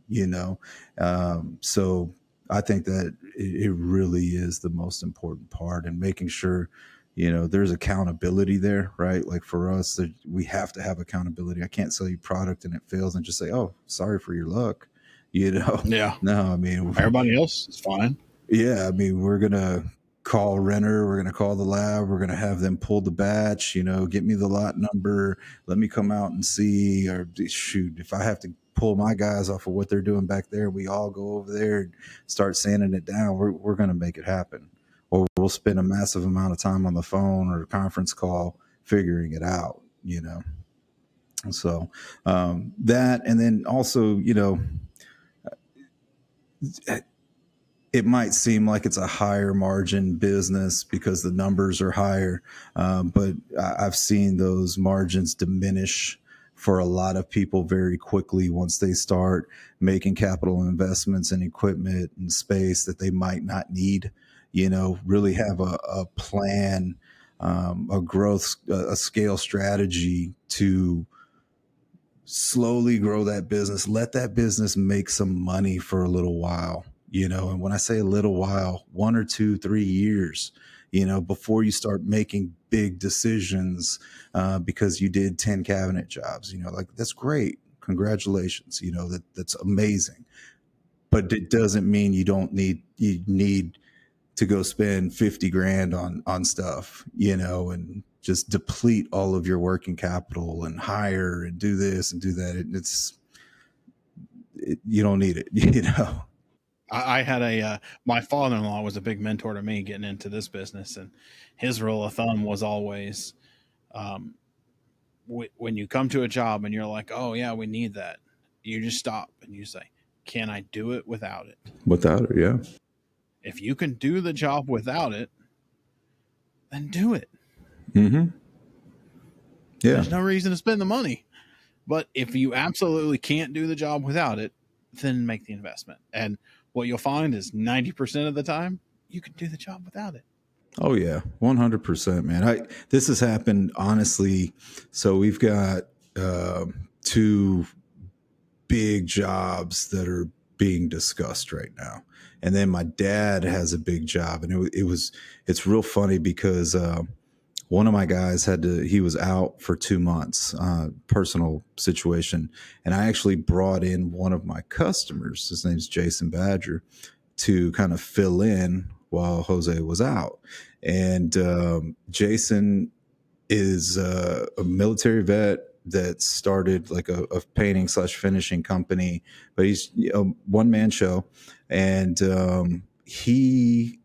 so I think that it really is the most important part, and making sure, there's accountability there, right? Like for us, that we have to have accountability. I can't sell you product and it fails and just say, oh, sorry for your luck. Yeah. No, I mean, Everybody else is fine. yeah, I mean, we're going to call Renner, we're going to call the lab, we're going to have them pull the batch, get me the lot number, let me come out and see, or shoot, if I have to pull my guys off of what they're doing back there, we all go over there and start sanding it down, we're going to make it happen. Or we'll spend a massive amount of time on the phone or a conference call figuring it out, So that, and then also, it might seem like it's a higher margin business because the numbers are higher, but I've seen those margins diminish for a lot of people very quickly once they start making capital investments in equipment and space that they might not need. Really have a plan, a growth, a scale strategy to slowly grow that business, let that business make some money for a little while, and when I say a little while, 1 or 2, 3 years, before you start making big decisions, because you did 10 cabinet jobs, like that's great. Congratulations. That's amazing. But it doesn't mean you need to go spend 50 grand on stuff, and just deplete all of your working capital and hire and do this and do that. You don't need it, I had my father-in-law was a big mentor to me getting into this business, and his rule of thumb was always, when you come to a job and you're like, oh yeah, we need that, you just stop and you say, can I do it without it? Without it, yeah. If you can do the job without it, then do it. Mm-hmm. Yeah. There's no reason to spend the money. But if you absolutely can't do the job without it, then make the investment. And what you'll find is 90% of the time, you can do the job without it. Oh yeah, 100%, man. This has happened honestly. So we've got 2 big jobs that are being discussed right now, and then my dad has a big job, and it's real funny because one of my guys he was out for 2 months, personal situation. And I actually brought in one of my customers, his name's Jason Badger, to kind of fill in while Jose was out. And Jason is a military vet that started like a painting / finishing company, but he's a one-man show. And he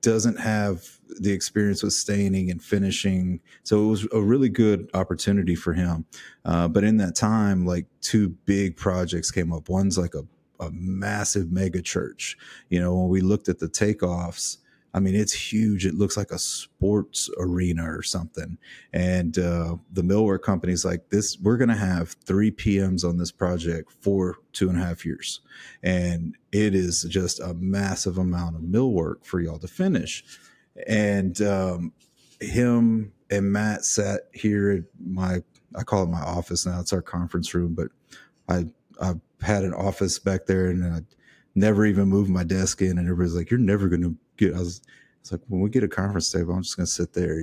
doesn't have the experience with staining and finishing. So it was a really good opportunity for him. But in that time, like 2 big projects came up. One's like a massive mega church. When we looked at the takeoffs, I mean, it's huge. It looks like a sports arena or something. And the millwork company's like, we're going to have 3 PMs on this project for 2.5 years. And it is just a massive amount of millwork for y'all to finish. And him and Matt sat here at I call it my office now. It's our conference room, but I had an office back there, and I never even moved my desk in. And everybody's like, "You're never going to get." It's like, when we get a conference table, I'm just going to sit there,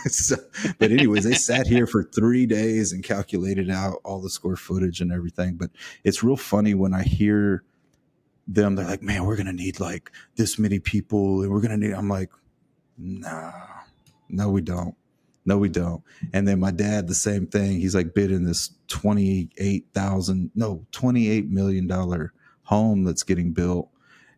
So, but anyways, they sat here for 3 days and calculated out all the square footage and everything. But it's real funny when I hear them. They're like, "Man, we're going to need like this many people, and we're going to need." I'm like, "Nah, no, we don't. No, we don't." And then my dad, the same thing. He's like bidding this $28 million home that's getting built.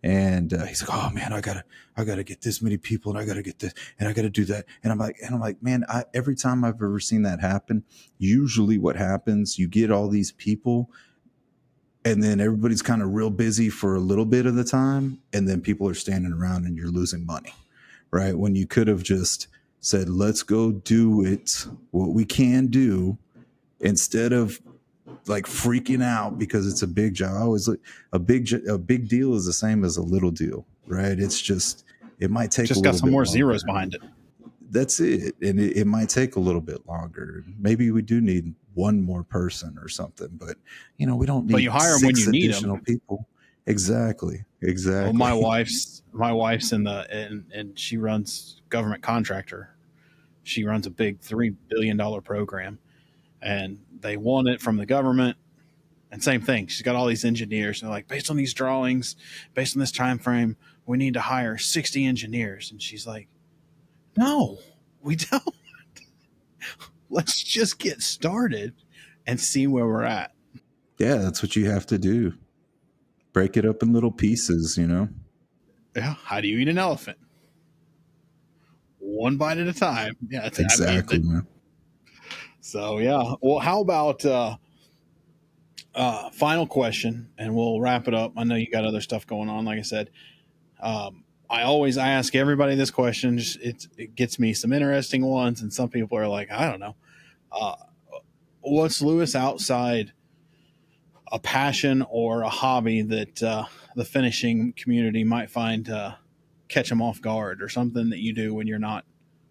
And he's like, "Oh man, I gotta get this many people, and I gotta get this, and I gotta do that." And I'm like, man, every time I've ever seen that happen, usually what happens, you get all these people, and then everybody's kind of real busy for a little bit of the time, and then people are standing around, and you're losing money, right? When you could have just said, "Let's go do it, what we can do," instead of like freaking out because it's a big job. I always look, a big deal is the same as a little deal, right? It's just, it might take Just a got little some bit more longer. zeros behind it. That's it. And it might take a little bit longer. Maybe we do need one more person or something, but we don't need But you hire them when you need additional them. people. Exactly. Well, my wife's and she runs government contractor. She runs a big $3 billion program, and they won it from the government. And same thing, she's got all these engineers, and they're like, based on these drawings, based on this time frame, we need to hire 60 engineers. And she's like, no, we don't. Let's just get started and see where we're at. Yeah, that's what you have to do. Break it up in little pieces, Yeah. How do you eat an elephant? One bite at a time. Yeah. Exactly, man. So yeah. Well, how about final question, and we'll wrap it up. I know you got other stuff going on. Like I said, I ask everybody this question. It gets me some interesting ones, and some people are like, I don't know. What's Lewis outside a passion or a hobby that the finishing community might find catch them off guard, or something that you do when you're not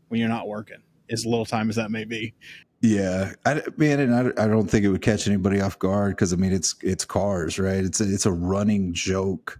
working, as little time as that may be? Yeah, I don't think it would catch anybody off guard, because I mean it's cars, right? It's a running joke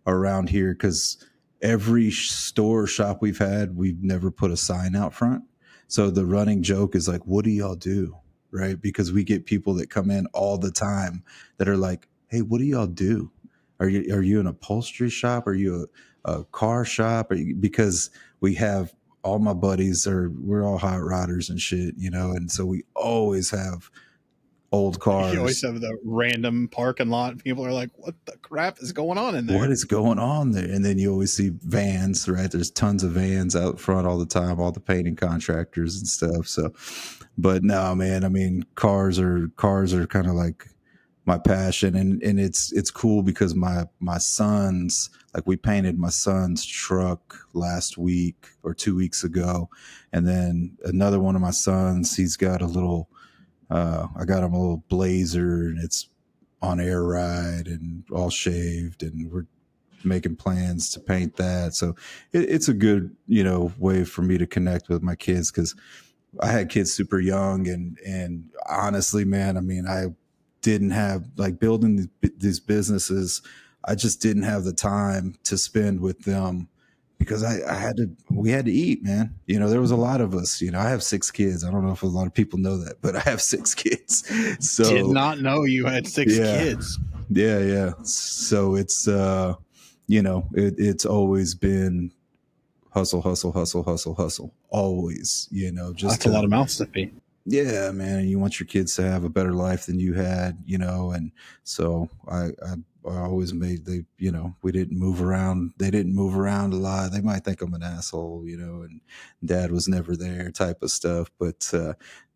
around here, because every store or shop we've had, we've never put a sign out front. So the running joke is like, "What do y'all do?" Right? Because we get people that come in all the time that are like, "Hey, what do y'all do? Are you an upholstery shop? Are you a car shop?" Because we have, all my buddies we're all hot rodders and shit, and so we always have old cars. You always have the random parking lot. People are like, what the crap is going on in there? What is going on there? And then you always see vans, right? There's tons of vans out front all the time, all the painting contractors and stuff. So, but no, man, I mean, cars are kind of like my passion. And it's cool because my sons, like, we painted my son's truck last week or 2 weeks ago. And then another one of my sons, he's got a little, I got him a little Blazer, and it's on air ride and all shaved, and we're making plans to paint that. So it's a good, way for me to connect with my kids, because I had kids super young, and honestly, man, I mean, I didn't have, like, building these businesses, I just didn't have the time to spend with them because we had to eat, man. There was a lot of us. I have 6 kids. I don't know if a lot of people know that, but I have 6 kids. So Did not know you had 6 yeah, kids. Yeah. So it's, it's always been hustle, always, just That's a lot of mouths to feed. Yeah, man. You want your kids to have a better life than you had, and so I always made we didn't move around. They didn't move around a lot. They might think I'm an asshole, and dad was never there type of stuff, but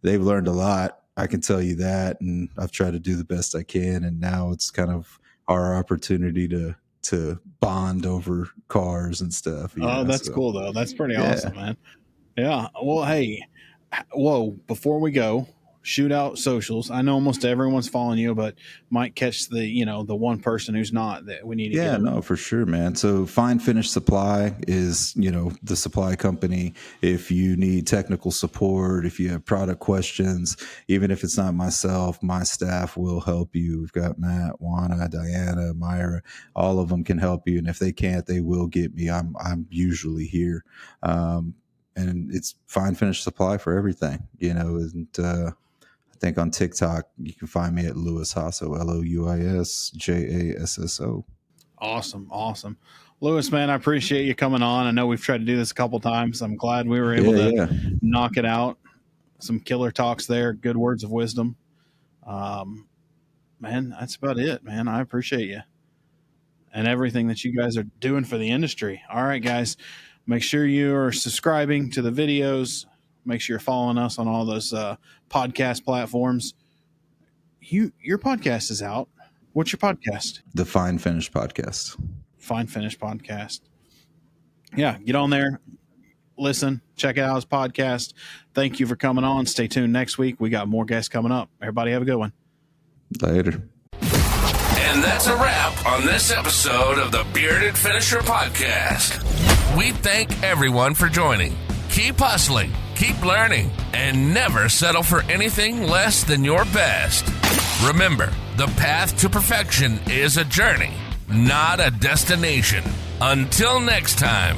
they've learned a lot. I can tell you that. And I've tried to do the best I can. And now it's kind of our opportunity to bond over cars and stuff. That's cool though. That's pretty awesome, man. Yeah. Well, hey, before we go, shoot out socials. I know almost everyone's following you, but might catch the one person who's not, that we need to get. No, for sure, man. So Fine Finish Supply is, the supply company. If you need technical support, if you have product questions, even if it's not myself, my staff will help you. We've got Matt, Juana, Diana, Myra, all of them can help you. And if they can't, they will get me. I'm usually here. And it's Fine Finish Supply for everything, and I think on TikTok you can find me at Louis Jasso, LouisJasso. Awesome. Louis, man, I appreciate you coming on. I know we've tried to do this a couple times. I'm glad we were able to knock it out. Some killer talks there, good words of wisdom. Man, that's about it, man. I appreciate you and everything that you guys are doing for the industry. All right, guys. Make sure you're subscribing to the videos. Make sure you're following us on all those podcast platforms. Your podcast is out. What's your podcast? The Fine Finish Podcast. Fine Finish Podcast. Yeah, get on there. Listen, check out his podcast. Thank you for coming on. Stay tuned next week. We got more guests coming up. Everybody have a good one. Later. And that's a wrap on this episode of the Bearded Finisher Podcast. We thank everyone for joining. Keep hustling, keep learning, and never settle for anything less than your best. Remember, the path to perfection is a journey, not a destination. Until next time.